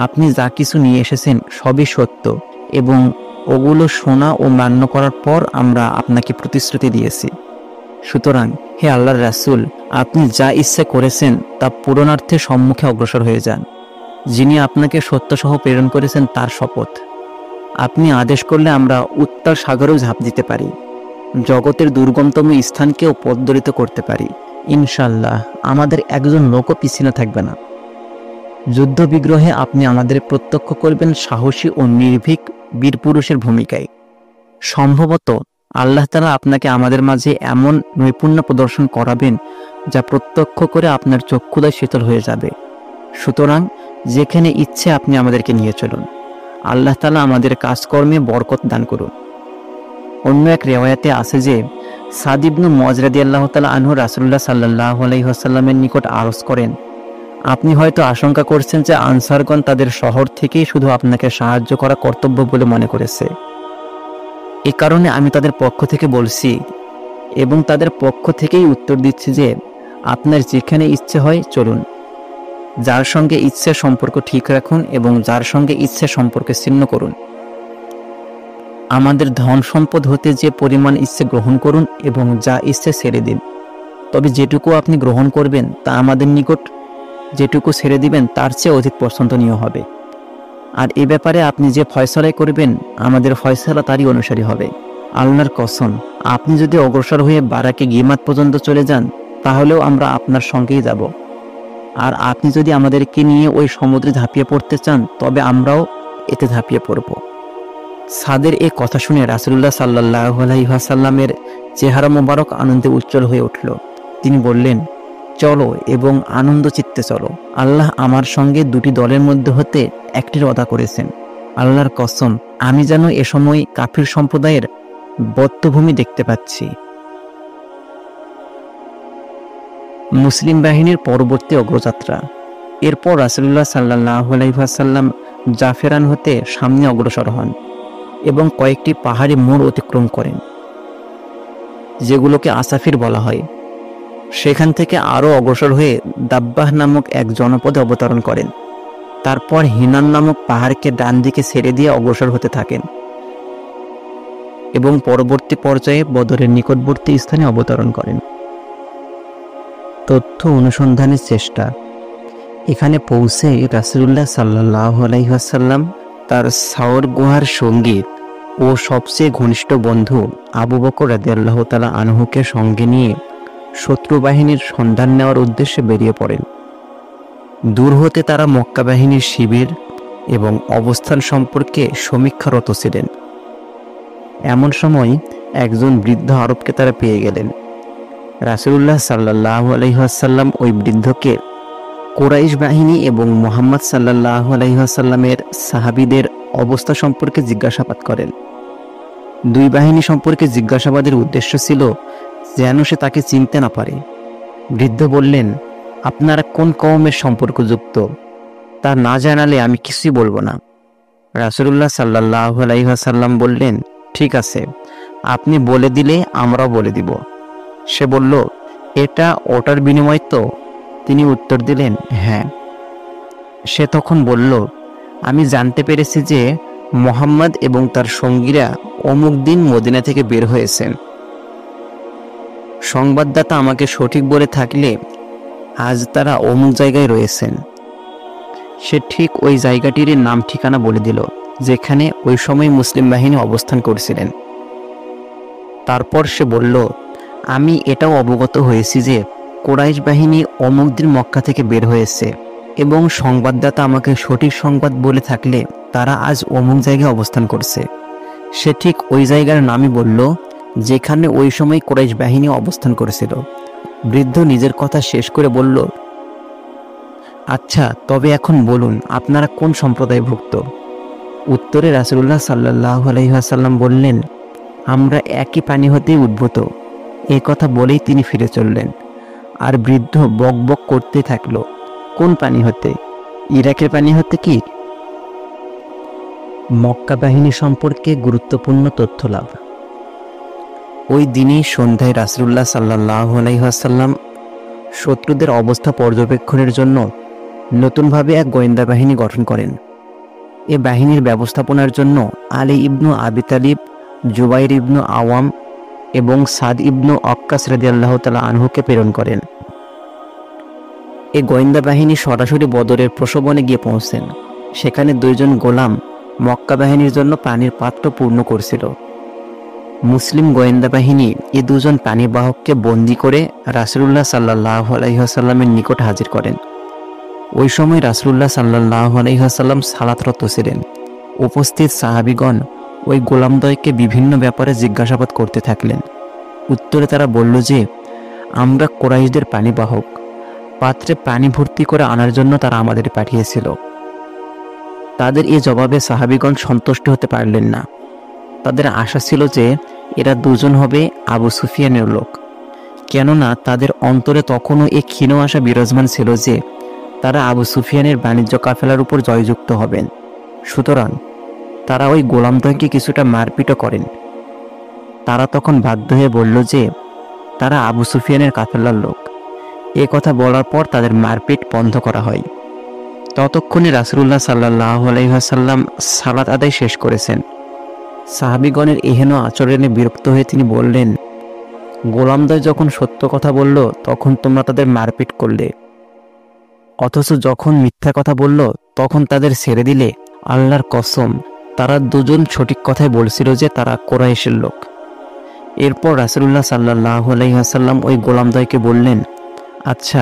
আপনি যা কিছু নিয়ে এসেছেন সবই সত্য, এবং ওগুলো শোনা ও মান্য করার পর আমরা আপনাকে প্রতিশ্রুতি দিয়েছি। সুতরাং হে আল্লাহর রাসূল, আপনি যা ইচ্ছে করেছেন তা পূরণার্থে সম্মুখে অগ্রসর হয়ে যান। যিনি আপনাকে সত্যসহ প্রেরণ করেছেন তার শপথ, আপনি আদেশ করলে আমরা উত্তাল সাগরেও ঝাঁপ দিতে পারি, জগতের দুর্গমতম স্থানকেও পথদলিত করতে পারি। ইনশাল্লাহ আমাদের একজন লোকও পিছনে থাকবে না। যুদ্ধ বিগ্রহে আপনি আমাদের প্রত্যক্ষ করবেন সাহসী ও নির্ভীক বীরপুরুষের ভূমিকায়। সম্ভবত আল্লাহ তাআলা আপনাকে আমাদের মাঝে এমন নৈপুণ্য প্রদর্শন করাবেন যা প্রত্যক্ষ করে আপনার চক্ষুদয় শীতল হয়ে যাবে। সুতরাং যেখানে ইচ্ছে আপনি আমাদেরকে নিয়ে চলুন। আল্লাহ তাআলা আমাদের কাজকর্মে বরকত দান করুন। অন্য এক রিওয়ায়াতে আছে যে সাদ ইবনে মুআয রাদিয়াল্লাহু তাআলা আনহু রাসূলুল্লাহ সাল্লাল্লাহু আলাইহি ওয়াসাল্লামের নিকট আরজ করেন, আপনি হয়তো আশঙ্কা করছেন যে আনসারগণ তাদের শহর থেকেই শুধু আপনাকে সাহায্য করা কর্তব্য বলে মনে করেছে। এ কারণে আমি তাদের পক্ষ থেকে বলছি এবং তাদের পক্ষ থেকেই উত্তর দিচ্ছি যে আপনার যেখানে ইচ্ছে হয় চলুন। যার সঙ্গে ইচ্ছে সম্পর্ক ঠিক রাখুন এবং যার সঙ্গে ইচ্ছে সম্পর্ক ছিন্ন করুন। আমাদের ধন সম্পদ হতে যে পরিমাণ ইচ্ছে গ্রহণ করুন এবং যা ইচ্ছে ছেড়ে দিন। তবে যেটুকু আপনি গ্রহণ করবেন তা আমাদের নিকট যেটুকু ছেড়ে দিবেন তার চেয়ে অধিক পছন্দনীয় হবে। আর এ ব্যাপারে আপনি যে ফয়সালাই করবেন আমাদের ফয়সালা তারই অনুসারী হবে। আল্লাহর কসম, আপনি যদি অগ্রসর হয়ে বারাকে গিমাত পর্যন্ত চলে যান তাহলেও আমরা আপনার সঙ্গেই যাব। আর আপনি যদি আমাদেরকে নিয়ে ওই সমুদ্রে ঝাঁপিয়ে পড়তে চান তবে আমরাও এতে ঝাঁপিয়ে পড়ব। সাদের এ কথা শুনে রাসূলুল্লাহ সাল্লাল্লাহু আলাইহি ওয়াসাল্লামের চেহারা মোবারক আনন্দে উজ্জ্বল হয়ে উঠল। তিনি বললেন, চলো এবং আনন্দ চিত্তে চলো। আল্লাহ আমার সঙ্গে দুটি দলের মধ্যে হতে একটির ওয়াদা করেছেন। আল্লাহর কসম, আমি যেন এ সময় কাফির সম্প্রদায়ের বধ্যভূমি দেখতে পাচ্ছি। মুসলিম বাহিনীর পরবর্তী অগ্রযাত্রা। এরপর রাসূলুল্লাহ সাল্লাল্লাহু আলাইহি ওয়াসাল্লাম জাফেরান হতে সামনে অগ্রসর হন এবং কয়েকটি পাহাড়ি মোড় অতিক্রম করেন, যেগুলোকে আসাফির বলা হয়। সেখান থেকে আরও অগ্রসর হয়ে দাব্বাহ নামক এক জনপদে অবতরণ করেন। তারপর হিনান নামক পাহাড়কে ডান দিকে ছেড়ে দিয়ে অগ্রসর হতে থাকেন এবং পরবর্তী পর্যায়ে বদরের নিকটবর্তী স্থানে অবতরণ করেন। তথ্য অনুসন্ধানের চেষ্টা। এখানে পৌঁছে রাসূলুল্লাহ সাল্লাল্লাহু আলাইহি ওয়াসাল্লাম তার সাওর গুহার সঙ্গী ও সবচেয়ে ঘনিষ্ঠ বন্ধু আবু বকর রাদিয়াল্লাহু তাআলা আনহুকে সঙ্গে নিয়ে শত্রু বাহিনীর সন্ধান নেওয়ার উদ্দেশ্যে বেরিয়ে পড়েন। দূর হতে তারা মক্কা বাহিনীর শিবির এবং অবস্থান সম্পর্কে সমীক্ষারত ছিলেন। এমন সময় একজন বৃদ্ধ আরবকে তারা পেয়ে গেলেন। রাসূলুল্লাহ সাল্লাল্লাহু আলাইহি ওয়াসাল্লাম ওই বৃদ্ধকে কুরাইশ বাহিনী এবং মুহাম্মদ সাল্লাল্লাহু আলাইহি ওয়াসাল্লামের সাহাবীদের অবস্থা সম্পর্কে জিজ্ঞাসাবাদ করেন। দুই বাহিনী সম্পর্কে জিজ্ঞাসাবাদের উদ্দেশ্য ছিল যেন সে তাকে চিনতে না পারে। বৃদ্ধ বললেন, আপনারা কোন কওমের সম্পর্কযুক্ত তা না জানালে আমি কিছুই বলবো না। রাসূলুল্লাহ সাল্লাল্লাহু আলাইহি ওয়াসাল্লাম বললেন, ঠিক আছে, আপনি বলে দিলে আমরাও বলে দিব। সে বলল, এটা ওটার বিনিময় তো? তিনি উত্তর দিলেন, হ্যাঁ। সে তখন বলল, আমি জানতে পেরেছি যে মুহাম্মদ এবং তার সঙ্গীরা অমুক দিন মদিনা থেকে বের হয়েছেন। সংবাদদাতা আমাকে সঠিক বলে থাকলে আজ তারা অমুক জায়গায় রয়েছেন। সে ঠিক ওই জায়গাটির নাম ঠিকানা বলে দিল যেখানে ওই সময় মুসলিম বাহিনী অবস্থান করছিলেন। তারপর সে বলল, আমি এটাও অবগত হয়েছি যে কুরাইশ বাহিনী অমুক দিন মক্কা থেকে বের হয়েছে এবং সংবাদদাতা আমাকে সঠিক সংবাদ বলে থাকলে তারা আজ অমুক জায়গায় অবস্থান করছে। সে ঠিক ওই জায়গার নামই বলল যেখানে ওই সময় কুরাইশ বাহিনী অবস্থান করেছিল। বৃদ্ধ নিজের কথা শেষ করে বলল, আচ্ছা, তবে এখন বলুন আপনারা কোন সম্প্রদায়ভুক্ত? উত্তরে রাসূলুল্লাহ সাল্লাল্লাহু আলাইহি ওয়াসাল্লাম বললেন, আমরা একই পানি হতেই উদ্ভূত। এই কথা বলেই তিনি ফিরে চললেন। আর বৃদ্ধ বক বক করতে থাকল, কোন পানি হতে? ইরাকের পানি হতে কি? মক্কা বাহিনী সম্পর্কে গুরুত্বপূর্ণ তথ্য লাভ। ওই দিনই সন্ধ্যায় রাসূলুল্লাহ সাল্লাল্লাহু আলাইহি ওয়াসাল্লাম শত্রুদের অবস্থা পর্যবেক্ষণের জন্য নতুনভাবে এক গোয়েন্দা বাহিনী গঠন করেন। এ বাহিনীর ব্যবস্থাপনার জন্য আলী ইবনু আবি তালিব, জুবাইর ইবনু আওয়াম এবং সাদ ইবনু ওয়াক্কাস রাদিয়াল্লাহু তাআলা আনহুকে প্রেরণ করেন। এই গোয়েন্দা বাহিনী সরাসরি বদরের প্রসবনে গিয়ে পৌঁছেন। সেখানে দুইজন গোলাম মক্কা বাহিনীর জন্য পানির পাত্র পূর্ণ করছিল। মুসলিম গোয়েন্দা বাহিনী এই দুজন পানিবাহককে বন্দী করে রাসূলুল্লাহ সাল্লাল্লাহু আলাইহি ওয়াসাল্লামের নিকট হাজির করেন। ওই সময় রাসূলুল্লাহ সাল্লাল্লাহু আলাইহি ওয়াসাল্লাম সালাতরত ছিলেন। উপস্থিত সাহাবীগণ ওই গোলামদ্বয়কে বিভিন্ন ব্যাপারে জিজ্ঞাসাবাদ করতে থাকলেন। উত্তরে তারা বলল যে, আমরা কুরাইশদের পানিবাহক, পাত্রে পানি ভর্তি করে আনার জন্য তারা আমাদের পাঠিয়েছিল। তাদের এই জবাবে সাহাবীগণ সন্তুষ্ট হতে পারলেন না। তাদের আশা ছিল যে এরা দুজন হবে আবু সুফিয়ানের লোক, কেননা তাদের অন্তরে তখনও এই ক্ষীণ আশা বিরাজমান ছিল যে তারা আবু সুফিয়ানের বাণিজ্য কাফেলার উপর জয়যুক্ত হবেন। সুতরাং তারা ওই গোলামদ্বয়কে কিছুটা মারপিটও করেন। তারা তখন বাধ্য হয়ে বলল যে তারা আবু সুফিয়ানের কাফেলার লোক। এ কথা বলার পর তাদের মারপিট বন্ধ করা হয়। ততক্ষণে রাসূলুল্লাহ সাল্লাল্লাহু আলাইহি ওয়াসাল্লাম সালাত আদায় শেষ করেছেন। সাহাবীগণের এহেন আচরণে বিরক্ত হয়ে তিনি বললেন, গোলামদ্বয় যখন সত্য কথা বলল তখন তোমরা তাদের মারপিট করলে, অথচ যখন মিথ্যা কথা বলল তখন তাদের ছেড়ে দিলে। আল্লাহর কসম, তারা দুজন সঠিক কথাই বলছিল যে তারা কুরাইশের লোক। এরপর রাসূলুল্লাহ সাল্লাল্লাহু আলাইহি ওয়াসাল্লাম ওই গোলামদ্বয়কে বললেন, আচ্ছা,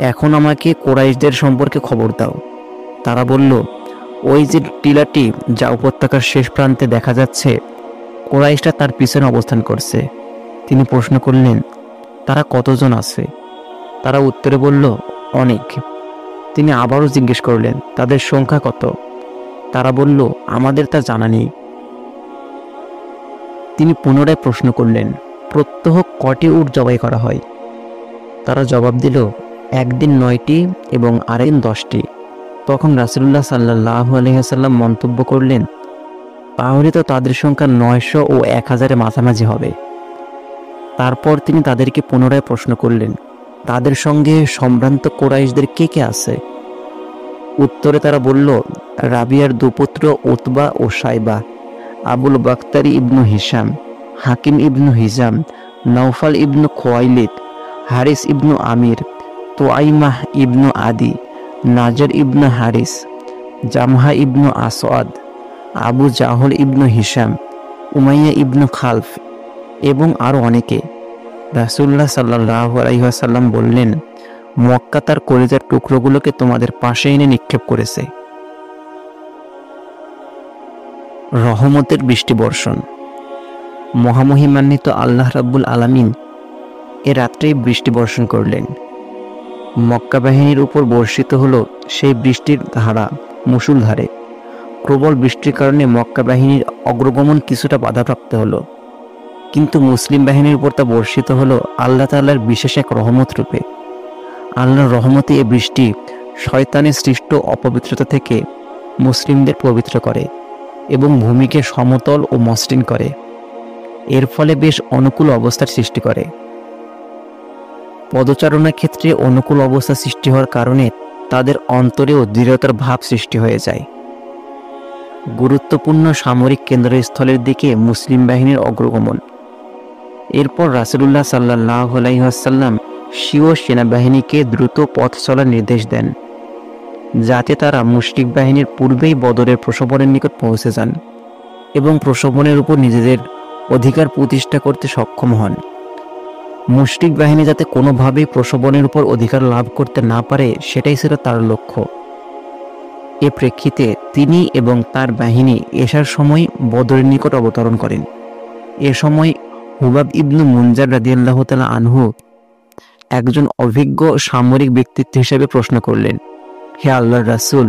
এখন আমাকে কুরাইশদের সম্পর্কে খবর দাও। তারা বলল, ওই যে টিলাটি যা উপত্যকার শেষ প্রান্তে দেখা যাচ্ছে, কুরাইশরা তার পিছনে অবস্থান করছে। তিনি প্রশ্ন করলেন, তারা কতজন আছে? তারা উত্তরে বলল, অনেক। তিনি আবারও জিজ্ঞেস করলেন, তাদের সংখ্যা কত? তারা বলল, আমাদের তা জানা নেই। তিনি পুনরায় প্রশ্ন করলেন, প্রত্যহ কটি উট জবাই করা হয়? তারা জবাব দিল, একদিন 9টি এবং আরেকদিন 10টি। তখন রাসূলুল্লাহ সাল্লাল্লাহু আলাইহি ওয়াসাল্লাম মন্তব্য করলেন, তাহলে তো তাদের সংখ্যা 900 ও 1000-এর মাঝামাঝি হবে। তারপর তিনি তাদেরকে পুনরায় প্রশ্ন করলেন, তাদের সঙ্গে সম্ভ্রান্ত কুরাইশদের কে কে আছে? উত্তরে তারা বলল, রাবিয়ার দুপুত্র উতবা ও সাইবা, আবুল বাক্তারি ইবনু হিশাম, হাকিম ইবনু হিজাম, নওফাল ইবনু খুয়াইলিদ, হারিস ইবনু আমির, তোয়াইমাহ ইবনু আদি, নাজর ইবনু হারিস, জামহা ইবনু আসওয়াদ, আবু জাহল ইবনু হিশাম, উমাইয়া ইবনু খালফ এবং আরও অনেকে। রাসূলুল্লাহ সাল্লাল্লাহু আলাইহি ওয়াসাল্লাম বললেন, মক্কা তার কলিজার টুকরোগুলোকে তোমাদের পাশে এনে নিক্ষেপ করেছে। রহমতের বৃষ্টি বর্ষণ। মহামহিমান্বিত আল্লাহ রাব্বুল আলামিন এ রাত্রেই বৃষ্টি বর্ষণ করলেন। মক্কা বাহিনীর উপর বর্ষিত হলো সেই বৃষ্টির ধারা মুষলধারে। প্রবল বৃষ্টির কারণে মক্কা বাহিনীর অগ্রগমন কিছুটা বাধাপ্রাপ্ত হলো, কিন্তু মুসলিম বাহিনীর উপর তা বর্ষিত হলো আল্লাহ তাআলার বিশেষ এক রহমত রূপে। আল্লাহর রহমতে এ বৃষ্টি শয়তানের সৃষ্ট অপবিত্রতা থেকে মুসলিমদের পবিত্র করে এবং ভূমিকে সমতল ও মসৃণ করে। এর ফলে বেশ অনুকূল অবস্থার সৃষ্টি করে। পদচারণার ক্ষেত্রে অনুকূল অবস্থা সৃষ্টি হওয়ার কারণে তাদের অন্তরেও দৃঢ়তার ভাব সৃষ্টি হয়ে যায়। গুরুত্বপূর্ণ সামরিক কেন্দ্রস্থলের দিকে মুসলিম বাহিনীর অগ্রগমন। এরপর রাসূলুল্লাহ সাল্লাল্লাহু আলাইহি ওয়াসাল্লাম স্বীয় সেনাবাহিনীকে দ্রুত পথ চলার নির্দেশ দেন, যাতে তারা মুশরিক বাহিনীর পূর্বেই বদরের প্রশবনের নিকট পৌঁছে যান এবং প্রশবনের উপর নিজেদের অধিকার প্রতিষ্ঠা করতে সক্ষম হন। মুশরিক বাহিনী যাতে কোনোভাবেই প্রশবনের উপর অধিকার লাভ করতে না পারে, সেটাই ছিল তার লক্ষ্য। এ প্রেক্ষিতে তিনি এবং তার বাহিনী এশার সময় বদরের নিকট অবতরণ করেন। এ সময় হুবাব ইবনু মুনজার রাদিয়াল্লাহু তাআলা আনহু একজন অভিজ্ঞ সামরিক ব্যক্তিত্ব হিসেবে প্রশ্ন করলেন, হে আল্লাহর রাসূল,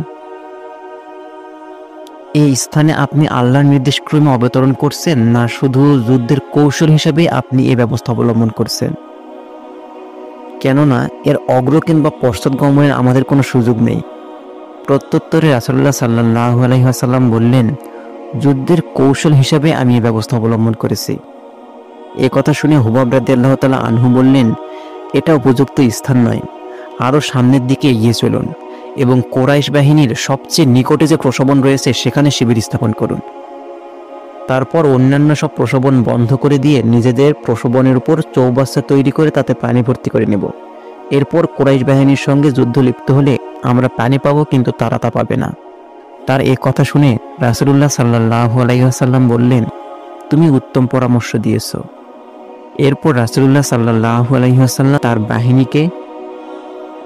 এই স্থানে আপনি আল্লাহর নির্দেশক্রমে অবতরণ করছেন, না শুধু যুদ্ধের কৌশল হিসেবে আপনি এই ব্যবস্থা অবলম্বন করছেন? কেননা এর অগ্র কিংবা পশ্চাৎগমনের আমাদের কোনো সুযোগ নেই। প্রত্যুত্তরে রাসূলুল্লাহ সাল্লাল্লাহু আলাইহি ওয়াসাল্লাম বললেন, যুদ্ধের কৌশল হিসেবে আমি এই ব্যবস্থা অবলম্বন করেছি। এ কথা শুনে হুবাব রাদিয়াল্লাহু তাআলা আনহু বললেন, এটা উপযুক্ত স্থান নয়, আরও সামনের দিকে এগিয়ে চলুন এবং কোরাইশ বাহিনীর সবচেয়ে নিকটে যে প্রশোভন রয়েছে সেখানে শিবির স্থাপন করুন। তারপর অন্যান্য সব প্রশোভন বন্ধ করে দিয়ে নিজেদের প্রশোভনের উপর চৌবাচ্চা তৈরি করে তাতে পানি ভর্তি করে নেব। এরপর কোরাইশ বাহিনীর সঙ্গে যুদ্ধ লিপ্ত হলে আমরা পানি পাবো, কিন্তু তারা তা পাবে না। তার এ কথা শুনে রাসূলুল্লাহ সাল্লাল্লাহু আলাইহি ওয়াসাল্লাম বললেন, তুমি উত্তম পরামর্শ দিয়েছ। এরপর রাসূলুল্লাহ সাল্লাল্লাহু আলাইহি ওয়াসাল্লাম তার বাহিনীকে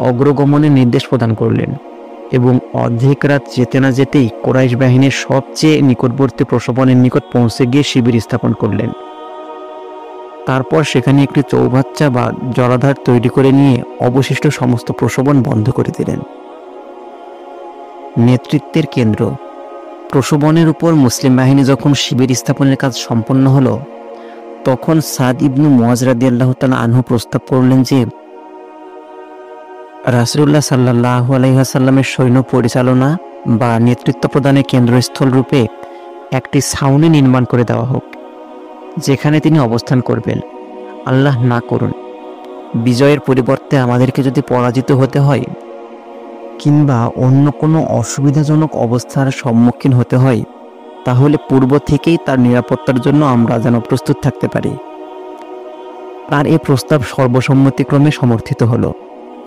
অগ্রগমনের নির্দেশ প্রদান করলেন এবং অর্ধেক রাত যেতে না যেতেই কোরাইশ বাহিনীর সবচেয়ে নিকটবর্তী প্রশোভনের নিকট পৌঁছে গিয়ে শিবির স্থাপন করলেন। তারপর সেখানে একটি চৌবাচ্চা বা জলাধার তৈরি করে নিয়ে অবশিষ্ট সমস্ত প্রশোভন বন্ধ করে দিলেন। নেতৃত্বের কেন্দ্র। প্রশোভনের উপর মুসলিম বাহিনী যখন শিবির স্থাপনের কাজ সম্পন্ন হলো, তখন সাদ ইবনু মুআজ রাদিয়াল্লাহু তাআলা আনহু প্রস্তাব করলেন যে রাসূলুল্লাহ সাল্লাল্লাহু আলাইহি ওয়াসাল্লামের সৈন্য পরিচালনা বা নেতৃত্ব প্রদানের কেন্দ্রস্থল রূপে একটি ছাউনি নির্মাণ করে দেওয়া হোক, যেখানে তিনি অবস্থান করবেন। আল্লাহ না করুন, বিজয়ের পরিবর্তে আমাদেরকে যদি পরাজিত হতে হয় কিংবা অন্য কোনো অসুবিধাজনক অবস্থার সম্মুখীন হতে হয়, তাহলে পূর্ব থেকেই তার নিরাপত্তার জন্য আমরা যেন প্রস্তুত থাকতে পারি। তার এই প্রস্তাব সর্বসম্মতিক্রমে সমর্থিত হলো।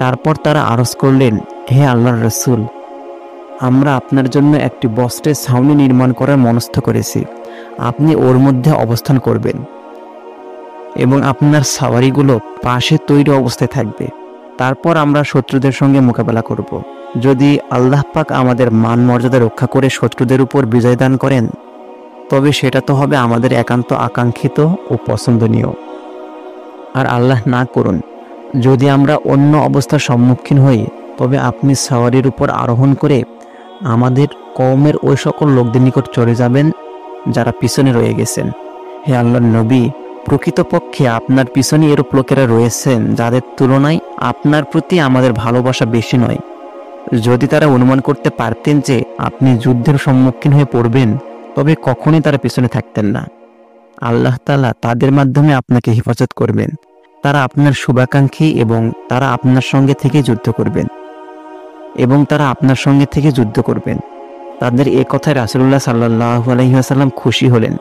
তারপর তারা আরজ করলেন, হে আল্লাহর রাসূল, আমরা আপনার জন্য একটি বস্ত্রের ছাউনি নির্মাণ করার মনস্থ করেছি। আপনি ওর মধ্যে অবস্থান করবেন এবং আপনার সাওয়ারিগুলো পাশে তৈরি অবস্থায় থাকবে। তারপর আমরা শত্রুদের সঙ্গে মোকাবেলা করব। যদি আল্লাহ পাক আমাদের মান মর্যাদা রক্ষা করে শত্রুদের উপর বিজয় দান করেন, তবে সেটা তো হবে আমাদের একান্ত আকাঙ্ক্ষিত ও পছন্দনীয়। আর আল্লাহ না করুন, যদি আমরা অন্য অবস্থার সম্মুখীন হই, তবে আপনি সাওয়ারির উপর আরোহণ করে আমাদের কওমের ওই সকল লোকদের নিকট চলে যাবেন যারা পিছনে রয়ে গেছেন। হে আল্লাহর নবী, প্রকৃতপক্ষে আপনার পিছনে এরূপ লোকেরা রয়েছেন যাদের তুলনায় আপনার প্রতি আমাদের ভালোবাসা বেশি নয়। যদি তারা অনুমান করতে পারতেন যে আপনি যুদ্ধের সম্মুখীন হয়ে পড়বেন, তবে কখনোই তারা পিছনে থাকতেন না। আল্লাহ তাআলা তাদের মাধ্যমে আপনাকে হেফাজত করবেন। তারা আপনার শুভাকাঙ্ক্ষী এবং তারা আপনার সঙ্গে থেকে যুদ্ধ করবেন। তাদের এ কথায় রাসূলুল্লাহ সাল্লাল্লাহু আলাইহি ওয়াসাল্লাম খুশি হলেন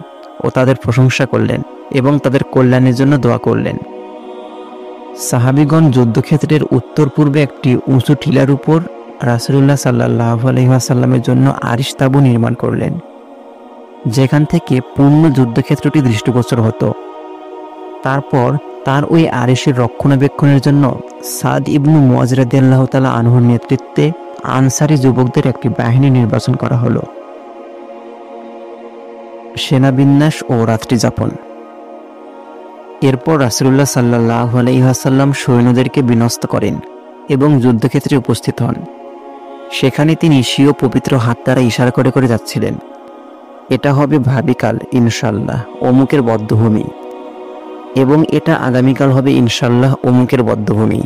ও তাদের প্রশংসা করলেন এবং তাদের কল্যাণের জন্য দোয়া করলেন। সাহাবীগণ যুদ্ধক্ষেত্রের উত্তর পূর্বে একটি উঁচু টিলার উপর রাসূলুল্লাহ সাল্লাল্লাহু আলাইহি ওয়াসাল্লামের জন্য আরিশ তাঁবু নির্মাণ করলেন, যেখান থেকে পূর্ণ যুদ্ধক্ষেত্রটি দৃষ্টিগোচর হতো। তারপর তার ওই আরিশের রক্ষণাবেক্ষণের জন্য সাদ ইবনু মুআজ রাদিয়াল্লাহু তাআলা আনহুর নেতৃত্বে আনসারী যুবকদের একটি বাহিনী নির্বাচন করা হলো। সেনাবিন্যাস ও রাত্রিযাপন। এরপর রাসূলুল্লাহ সাল্লাল্লাহু আলাইহি ওয়াসাল্লাম সৈন্যদেরকে বিন্যস্ত করেন এবং যুদ্ধক্ষেত্রে উপস্থিত হন। সেখানে তিনি স্বীয় পবিত্র হাত দ্বারা ইশারা করে করে যাচ্ছিলেন, এটা হবে ভাবিকাল ইনশাআল্লাহ অমুকের বধ্যভূমি, এবং এটা আগামীকাল হবে ইনশাআল্লাহ অমুকের বধ্যভূমি।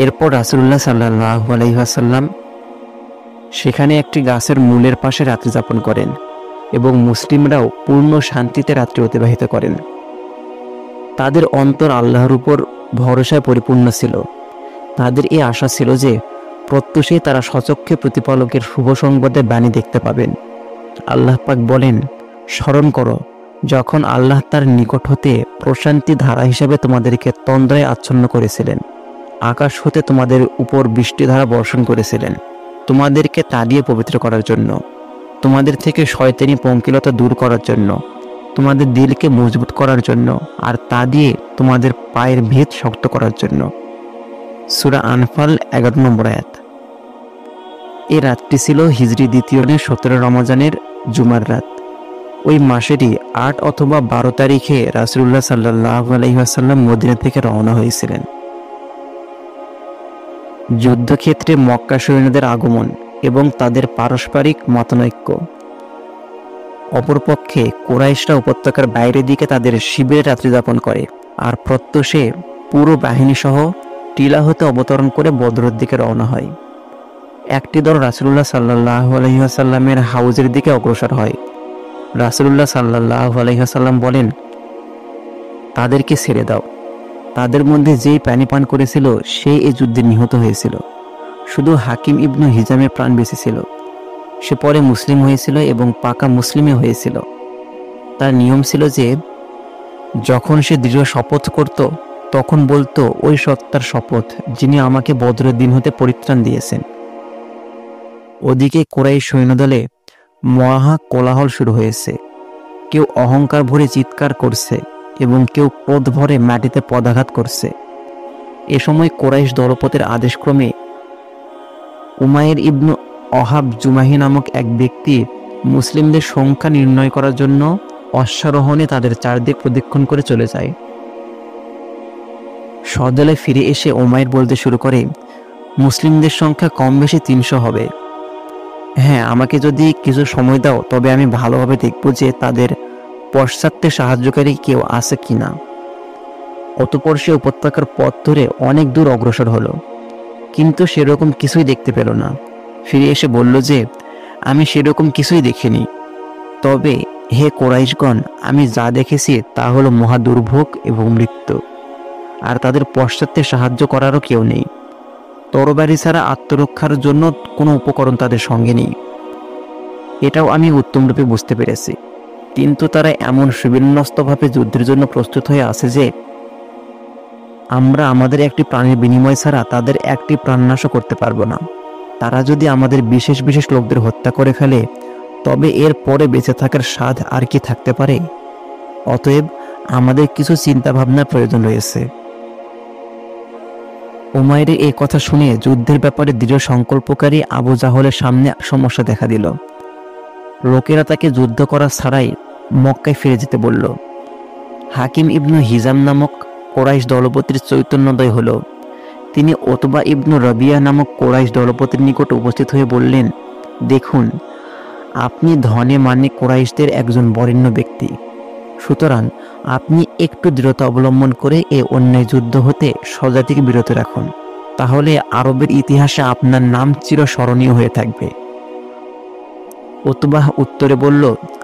এরপর রাসূলুল্লাহ সাল্লাল্লাহু আলাইহি ওয়াসাল্লাম সেখানে একটি গাছের মূলের পাশে রাত্রি যাপন করেন এবং মুসলিমরাও পূর্ণ শান্তিতে রাত্রি অতিবাহিত করেন। তাদের অন্তর আল্লাহর উপর ভরসায় পরিপূর্ণ ছিল। তাদের এই আশা ছিল যে প্রত্যুষেই তারা স্বচক্ষে প্রতিপালকের শুভ সংবাদের বাণী দেখতে পাবেন। আল্লাহ পাক বলেন, স্মরণ করো যখন আল্লাহ তার নিকট হতে প্রশান্তি ধারা হিসেবে তোমাদেরকে তন্দ্রায় আচ্ছন্ন করেছিলেন, আকাশ হতে তোমাদের উপর বৃষ্টিধারা বর্ষণ করেছিলেন, তোমাদেরকে তা দিয়ে পবিত্র করার জন্য, তোমাদের থেকে শয়তানি পঙ্কিলতা দূর করার জন্য, তোমাদের দিলকে মজবুত করার জন্য, আর তা দিয়ে তোমাদের পায়ের ভিত শক্ত করার জন্য। সূরা আনফাল 11 নম্বর আয়াত। এই রাতটি ছিল হিজরি দ্বিতীয় 17 রমজানের জুমার রাত। ওই মাসেরই 8 অথবা 12 তারিখে রাসূলুল্লাহ সাল্লাল্লাহু আলাইহি ওয়াসাল্লাম মদিনা থেকে রওনা হয়েছিলেন। যুদ্ধক্ষেত্রে মক্কা সৈন্যদের আগমন এবং তাদের পারস্পরিক মতানৈক্য। অপরপক্ষে কুরাইশরা উপত্যকার বাইরের দিকে তাদের শিবিরে রাত্রি যাপন করে, আর প্রত্যুষে পুরো বাহিনী সহ টিলা হতে অবতরণ করে বদরের দিকে রওনা হয়। একটি দল রাসূলুল্লাহ সাল্লাল্লাহু আলাইহি ওয়াসাল্লামের হাউজের দিকে অগ্রসর হয়। রাসূলুল্লাহ সাল্লাল্লাহু আলাইহি ওয়াসাল্লাম বলেন, তাদেরকে ছেড়ে দাও, তাদের মধ্যে যেই পানি পান করেছিল সেই এই যুদ্ধে নিহত হয়েছিল। শুধু হাকিম ইবনু হিজামের প্রাণ বেঁচেছিল। সে পরে মুসলিম হয়েছিল এবং পাকা মুসলিমে হয়েছিল। তার নিয়ম ছিল যে যখন সে দৃঢ় শপথ করত তখন বলতো, ওই সত্তার শপথ যিনি আমাকে বদরের দিন হতে পরিত্রাণ দিয়েছেন। ওদিকে কুরাইশ সৈন্যদলে মহা কোলাহল শুরু হয়েছে। কেউ অহংকার ভরে চিৎকার করছে এবং কেউ ক্রোধ ভরে মাটিতে পদাঘাত করছে। এ সময় কুরাইশ দলপতির আদেশক্রমে উমাইর ইবনু ওহাব জুমাহি নামক এক ব্যক্তি মুসলিমদের সংখ্যা নির্ণয় করার জন্য অশ্বারোহণে তাদের চারদিক প্রদক্ষিণ করে চলে যায়। সদলে ফিরে এসে উমাইর বলতে শুরু করে, মুসলিমদের সংখ্যা কম বেশি 300 হবে। হ্যাঁ, আমাকে যদি কিছু সময় দাও তবে আমি ভালোভাবে দেখব যে তাদের পশ্চাতে সাহায্যকারী কেউ আছে কিনা। অতঃপর সে উপত্যকার পথ ধরে অনেক দূর অগ্রসর হলো, কিন্তু সেরকম কিছুই দেখতে পেল না। ফিরে এসে বলল যে, আমি সেরকম কিছুই দেখিনি। তবে হে কুরাইশগণ, আমি যা দেখেছি তা হলো মহা দুর্ভোগ এবং মৃত্যু, আর তাদের পশ্চাতে সাহায্য করারও কেউ নেই। তরবারি ছাড়া আত্মরক্ষার জন্য কোনো উপকরণ তাদের সঙ্গে নেই। এটাও আমি উত্তমরূপে বুঝতে পেরেছি, কিন্তু তারা এমন সুবিন্যস্তভাবে যুদ্ধের জন্য প্রস্তুত হয়ে আছে যে আমরা আমাদের একটি প্রাণের বিনিময় ছাড়া তাদের একটি প্রাণনাশও করতে পারবো না। তারা যদি আমাদের বিশেষ বিশেষ লোকদের হত্যা করে ফেলে তবে এর পরে বেঁচে থাকার স্বাদ আর কি থাকতে পারে? অতএব আমাদের কিছু চিন্তা ভাবনার প্রয়োজন রয়েছে। উমাইরের এই কথা শুনে যুদ্ধের ব্যাপারে দৃঢ় সংকল্পকারী আবু জাহলের সামনে সমস্যা দেখা দিল। লোকেরা তাকে যুদ্ধ করা ছাড়াই মক্কায় ফিরে যেতে বলল। হাকিম ইবনু হিজাম নামক কুরাইশ দলপতির চৈতন্যোদয় হল। তিনি উতবা ইবনু রবিয়া নামক কুরাইশ দলপতির নিকট উপস্থিত হয়ে বললেন, দেখুন, আপনি ধনে মানে কুরাইশদের একজন বরেণ্য ব্যক্তি। সুতরাং আপনি একটু দৃঢ়তা অবলম্বন করে এই অন্যায় যুদ্ধ হতে স্বজাতিকে বিরত রাখুন, তাহলে আরবের ইতিহাসে আপনার নাম চিরস্মরণীয় হয়ে থাকবে। উতবাহ উত্তরে বলল,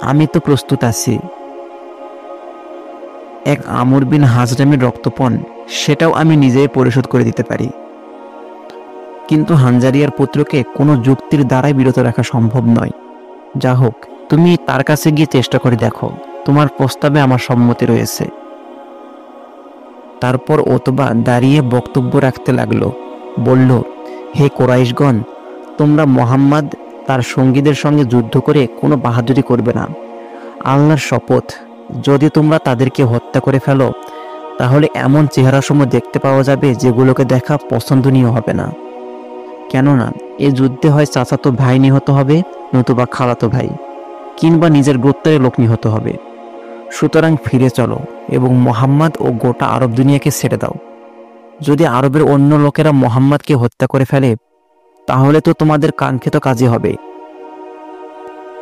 আমি তো প্রস্তুত আছি। এক আমর বিন হাজরামের রক্তপণ, সেটাও আমি নিজেই পরিশোধ করে দিতে পারি। কিন্তু হানজারিয়ার পুত্রকে কোনো যুক্তির দ্বারাই বিরত রাখা সম্ভব নয়। যা হোক, তুমি তার কাছে গিয়ে চেষ্টা করে দেখো, তোমার প্রস্তাবে আমার সম্মতি রয়েছে। তারপর উতবা দাঁড়িয়ে বক্তব্য রাখতে লাগলো। বলল, হে কুরাইশগণ, তোমরা মুহাম্মদ তার সঙ্গীদের সঙ্গে যুদ্ধ করে কোনো বাহাদুরি করবে না। আল্লাহর শপথ, যদি তোমরা তাদেরকে হত্যা করে ফেলো তাহলে এমন চেহারাসমূহ দেখতে পাওয়া যাবে যেগুলোকে দেখা পছন্দনীয় হবে না। কেননা এ যুদ্ধে হয় চাচাতো ভাই নিহত হবে, নতুবা খালাতো ভাই, কিংবা নিজের গোত্রের লোক নিহত হবে। সুতরাং ফিরে চলো এবং মুহাম্মদ ও গোটা আরব দুনিয়াকে ছেড়ে দাও। যদি আরবের অন্য লোকেরা মুহাম্মদকে হত্যা করে ফেলে তাহলে তো তোমাদের কাঙ্ক্ষিত কাজই হবে।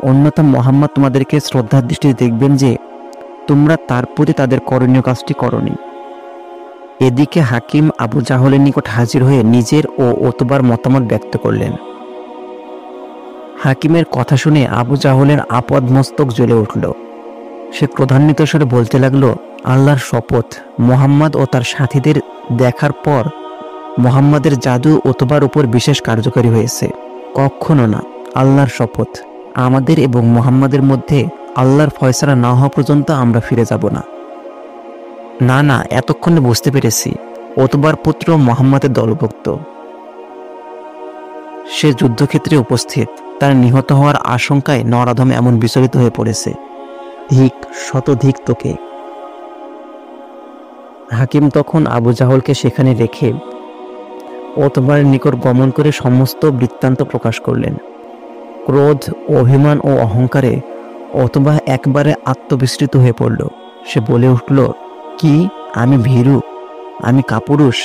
অন্যথা মুহাম্মদ তোমাদেরকে শ্রদ্ধার দৃষ্টিতে দেখবেন যে তোমরা তার প্রতি তাদের করণীয় কাজটি করনি। এদিকে হাকিম আবু জাহলের নিকট হাজির হয়ে নিজের ও উতবার মতামত ব্যক্ত করলেন। হাকিমের কথা শুনে আবু জাহলের আপদ মস্তক জ্বলে উঠল। সে ক্রোধান্বিত স্বরে বলতে লাগলো, আল্লাহর শপথ, মুহাম্মদ ও তার সাথীদের দেখার পর মুহাম্মাদের জাদু উতবার উপর বিশেষ কার্যকারী হয়েছে। কখনো না, আল্লাহর শপথ, আমাদের এবং মুহাম্মাদের মধ্যে আল্লাহর ফয়সালা না হওয়া পর্যন্ত আমরা ফিরে যাব না। না না, এতক্ষণে বুঝতে পেরেছি, উতবার পুত্র মুহাম্মাদের দলভুক্ত। সে যুদ্ধক্ষেত্রে উপস্থিত, তার নিহত হওয়ার আশঙ্কায় নরাধম এমন বিচলিত হয়ে পড়েছে। ধিক, শতধিক তোকে। হাকিম তখন আবু জাহলকে সেখানে রেখে উতবার নিকট গমন করে সমস্ত বৃত্তান্ত প্রকাশ করলেন। ক্রোধ, অভিমান ও অহংকারে উতবা একবারে আত্মবিস্মৃত হয়ে পড়ল। সে বলে উঠল, কি, আমি ভীরু, আমি কাপুরুষ,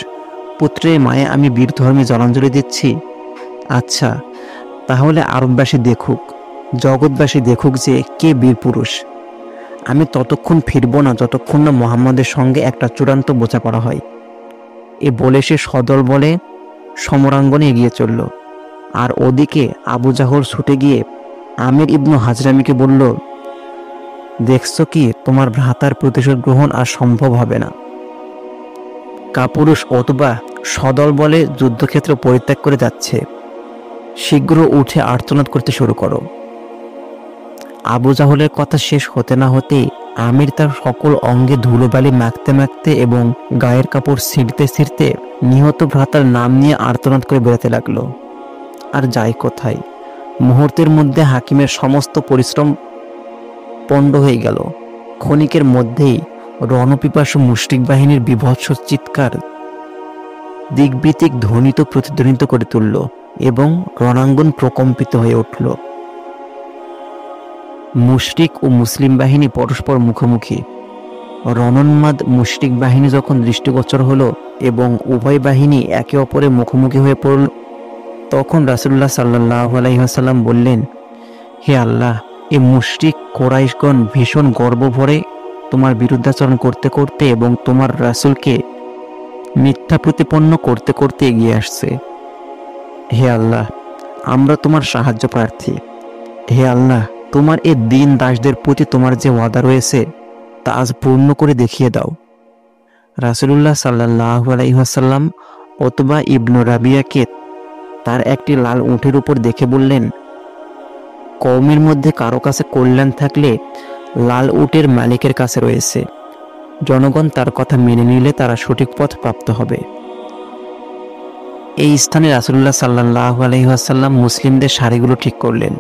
পুত্রের মায়ে আমি বীর ধর্মে জলাঞ্জলি দিচ্ছি? আচ্ছা, তাহলে আরববাসী দেখুক, জগৎবাসী দেখুক যে কে বীর পুরুষ। আমি ততক্ষণ ফিরব না যতক্ষণ না মুহাম্মাদের সঙ্গে একটা চূড়ান্ত বোঝাপড়া হয়। এ বলে সে সদল বলে সমরাঙ্গনে এগিয়ে চলল। আর ওদিকে আবু জাহল ছুটে গিয়ে আমির ইবনু হাজরামিকে বলল, দেখছো কি, তোমার ভ্রাতার প্রতিশোধ গ্রহণ আর সম্ভব হবে না। কাপুরুষ অথবা সদল বলে যুদ্ধক্ষেত্র পরিত্যাগ করে যাচ্ছে, শীঘ্র উঠে আর্তনাদ করতে শুরু করো। আবু জাহলের কথা শেষ হতে না হতেই আমির তার সকল অঙ্গে ধুলোবালি মাখতে মাখতে এবং গায়ের কাপড় ছিঁড়তে ছিঁড়তে নিহত ভ্রাতার নাম নিয়ে আর্তনাদ করে বেরোতে লাগলো। আর যায় কোথায়, মুহূর্তের মধ্যে হাকিমের সমস্ত পরিশ্রম পণ্ড হয়ে গেল। ক্ষণিকের মধ্যেই রণপিপাসু মুশরিক বাহিনীর বীভৎস চিৎকার দিকবিদিক ধ্বনিত প্রতিধ্বনিত করে তুলল এবং রণাঙ্গন প্রকম্পিত হয়ে উঠল। মুশরিক ও মুসলিম বাহিনী পরস্পর মুখোমুখি। রণোন্মাদ মুশরিক বাহিনী যখন দৃষ্টিগোচর হলো এবং উভয় বাহিনী একে অপরের মুখোমুখি হয়ে পড়ল, তখন রাসূলুল্লাহ সাল্লাল্লাহু আলাইহি ওয়াসাল্লাম বললেন, হে আল্লাহ, এ মুশরিক কোরাইশগণ ভীষণ গর্ব ভরে তোমার বিরুদ্ধাচরণ করতে করতে এবং তোমার রাসূলকে মিথ্যা প্রতিপন্ন করতে করতে এগিয়ে আসছে। হে আল্লাহ, আমরা তোমার সাহায্য প্রার্থী। হে আল্লাহ, তোমার এ দিন দাসদের প্রতি তোমার যে ওয়াদা রয়েছে তা আজ পূর্ণ করে দেখিয়ে দাও। রাসূলুল্লাহ সাল্লাল্লাহু আলাইহি ওয়াসাল্লাম উতবা ইবনু রাবিয়াকে তার একটি লাল উটের উপর দেখে বললেন, কওমের মধ্যে কারো কাছে কল্যাণ থাকলে লাল উটের মালিকের কাছে রয়েছে। জনগণ তার কথা মেনে নিলে তারা সঠিক পথ প্রাপ্ত হবে। এই স্থানে রাসূলুল্লাহ সাল্লাল্লাহু আলাইহি ওয়াসাল্লাম মুসলিমদের সারিগুলো ঠিক করলেন।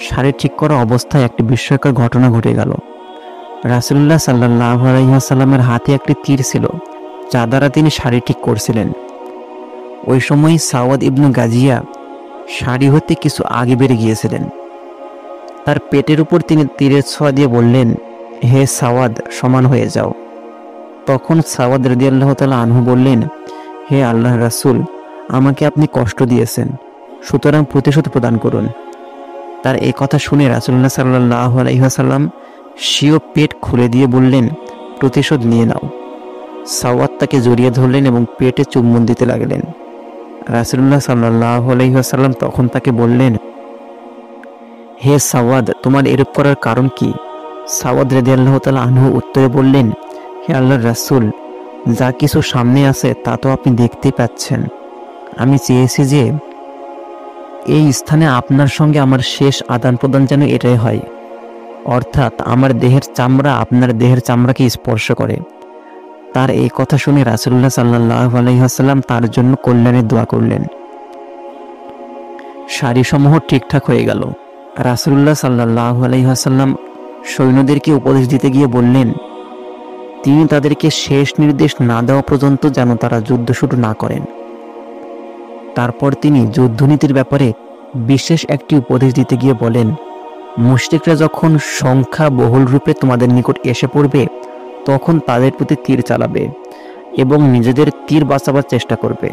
সারি ঠিক করা অবস্থায় একটি বিস্ময়কর ঘটনা ঘটে গেল। রাসূলুল্লাহ সাল্লাল্লাহু আলাইহি ওয়াসাল্লামের হাতে একটি তীর ছিল, যা দ্বারা তিনি সারি ঠিক করছিলেন। ওই সময় সাওয়াদ ইবনু গাজিয়া সারি হতে কিছু আগে বেড়ে গিয়েছিলেন। তার পেটের উপর তিনি তীরের ছোঁয়া দিয়ে বললেন, হে সাওয়াদ, সমান হয়ে যাও। তখন সাওয়াদ রাদিয়াল্লাহু তাআলা আনহু বললেন, হে আল্লাহর রাসূল, আমাকে আপনি কষ্ট দিয়েছেন, সুতরাং প্রতিশোধ প্রদান করুন। তার এই কথা শুনে রাসূলুল্লাহ সাল্লাল্লাহু আলাইহি ওয়াসাল্লাম স্বীয় পেট খুলে দিয়ে বললেন, প্রতিশোধ নিয়ে নাও। সাওয়াদ তাকে জড়িয়ে ধরলেন এবং পেটে চুম্বন দিতে লাগলেন। রাসূলুল্লাহ সাল্লাল্লাহু আলাইহি ওয়াসাল্লাম তখন তাকে বললেন, হে সাওয়াদ, তোমার এরূপ করার কারণ কি? সাওয়াদ রাদিয়াল্লাহু তাআলা আনহু উত্তরে বললেন, হে আল্লাহর রাসূল, যা কিছু সামনে আছে তা তো আপনি দেখতেই পাচ্ছেন। আমি চেয়েছি যে এই স্থানে আপনার সঙ্গে আমার শেষ আদান প্রদান যেন এটাই হয়, অর্থাৎ আমার দেহের চামড়া আপনার দেহের চামড়াকে স্পর্শ করে। তার এই কথা শুনে রাসূলুল্লাহ সাল্লাল্লাহু আলাইহি ওয়াসাল্লাম তার জন্য কল্যাণের দোয়া করলেন। সারিসমূহ ঠিকঠাক হয়ে গেল। রাসূলুল্লাহ সাল্লাল্লাহু আলাইহি ওয়াসাল্লাম সৈন্যদেরকে উপদেশ দিতে গিয়ে বললেন, তিনি তাদেরকে শেষ নির্দেশ না দেওয়া পর্যন্ত যেন তারা যুদ্ধ শুরু না করেন। তারপর তিনি যুদ্ধনীতির ব্যাপারে বিশেষ একটি উপদেশ দিতে গিয়ে বলেন, মুশরিকরা যখন সংখ্যা বহুল রূপে তোমাদের নিকট এসে পড়বে, তখন তাদের প্রতি তীর চালাবে এবং নিজেদের তীর বাঁচাবার চেষ্টা করবে,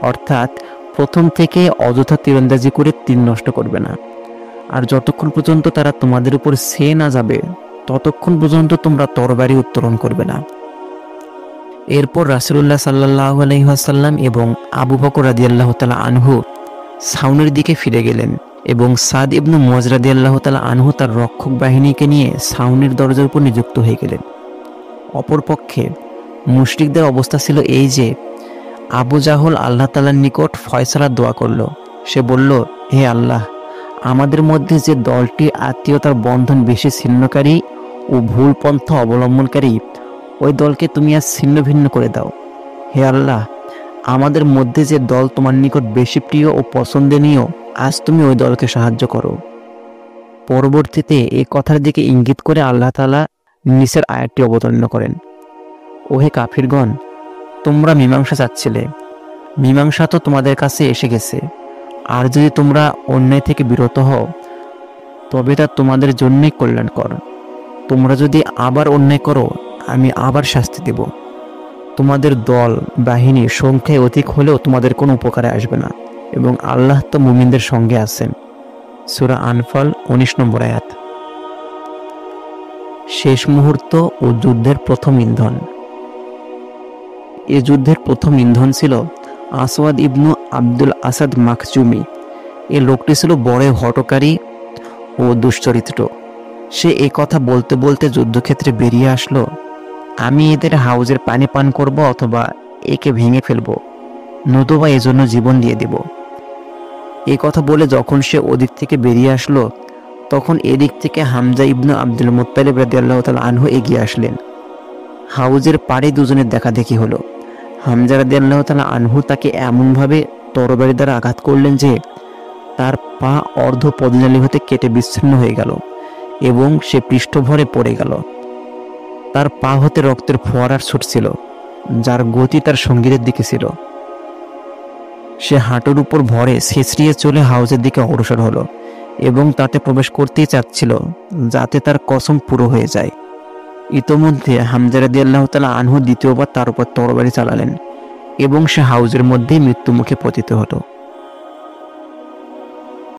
অর্থাৎ প্রথম থেকে অযথা তীরন্দাজি করে তীর নষ্ট করবে না। আর যতক্ষণ পর্যন্ত তারা তোমাদের উপর ছেয়ে না যাবে, ততক্ষণ পর্যন্ত তোমরা তরবারি উত্তোলন করবে না। এরপর রাসূলুল্লাহ সাল্লাল্লাহু আলাইহি ওয়াসাল্লাম এবং আবু বকর রাদিয়াল্লাহু তাআলা আনহু ছাউনির দিকে ফিরে গেলেন এবং সাদ ইবনু মুআজ রাদিয়াল্লাহু তাআলা আনহু তার রক্ষক বাহিনীকে নিয়ে ছাউনির দরজার উপর নিযুক্ত হয়ে গেলেন। অপরপক্ষে মুশরিকদের অবস্থা ছিল এই যে, আবু জাহল আল্লাহ তাআলার নিকট ফয়সালার দোয়া করল। সে বলল, হে আল্লাহ, আমাদের মধ্যে যে দলটি আত্মীয়তার বন্ধন বেশি ছিন্নকারী ও ভুল পন্থা অবলম্বনকারী, ওই দলকে তুমি আজ ছিন্ন ভিন্ন করে দাও। হে আল্লাহ, আমাদের মধ্যে যে দল তোমার নিকট বেশি প্রিয় ও পছন্দনীয়, আজ তুমি ওই দলকে সাহায্য করো। পরবর্তীতে এই কথার দিকে ইঙ্গিত করে আল্লাহ তাআলা নিচের আয়াতটি অবতীর্ণ করেন, ওহে কাফিরগণ, তোমরা মীমাংসা চাচ্ছিলে, মীমাংসা তো তোমাদের কাছে এসে গেছে। আর যদি তোমরা অন্যায় থেকে বিরত হও, তবে তা তোমাদের জন্যই কল্যাণকর। তোমরা যদি আবার অন্যায় করো, আমি আবার শাস্তি দেব। তোমাদের দল বাহিনী সংখ্যায় অধিক হলেও তোমাদের কোনো উপকারে আসবে না, এবং আল্লাহ তো মুমিনদের সঙ্গে আছেন। সূরা আনফাল 19 নম্বর আয়াত। শেষ মুহূর্ত ও যুদ্ধের প্রথম ইন্ধন। এ যুদ্ধের প্রথম ইন্ধন ছিল আসওয়াদ ইবনু আব্দুল আসাদ মাখজুমি। এ লোকটি ছিল বড় হঠকারী ও দুশ্চরিত্র। সে এই কথা বলতে বলতে যুদ্ধক্ষেত্রে বেরিয়ে আসলো আমি এদের হাউজের পানি পান করব অথবা একে ভেঙে ফেলবো, নতুবা এজন্য জীবন দিয়ে দেব। এই কথা বলে যখন সে ওদিক থেকে বেরিয়ে আসলো, তখন এদিক থেকে হামজা ইবনু আব্দুল মুত্তালিব রাদিয়াল্লাহু তাআলা আনহু এগিয়ে আসলেন। হাউজের পাড়ে দুজনের দেখাদেখি হলো। হামজা রাদিয়াল্লাহু তাআলা আনহু তাকে এমনভাবে তরবারি দ্বারা আঘাত করলেন যে তার পা অর্ধ পদনালী হতে কেটে বিচ্ছিন্ন হয়ে গেল এবং সে পৃষ্ঠভরে পড়ে গেল। তার পা হতে রক্তের ফোয়ারা ছুটছিল, যার গতি তার সঙ্গীদের দিকে ছিল। সে হাঁটুর উপর ভরে ছেঁচড়িয়ে চলে হাউজের দিকে অগ্রসর হলো এবং তাতে প্রবেশ করতেই চাচ্ছিল যাতে তার কসম পুরো হয়ে যায়। ইতোমধ্যে হামজা রাদিয়াল্লাহু তাআলা আনহু দ্বিতীয়বার তার উপর তরবারি চালালেন এবং সে হাউজের মধ্যেই মৃত্যুমুখে পতিত হলো।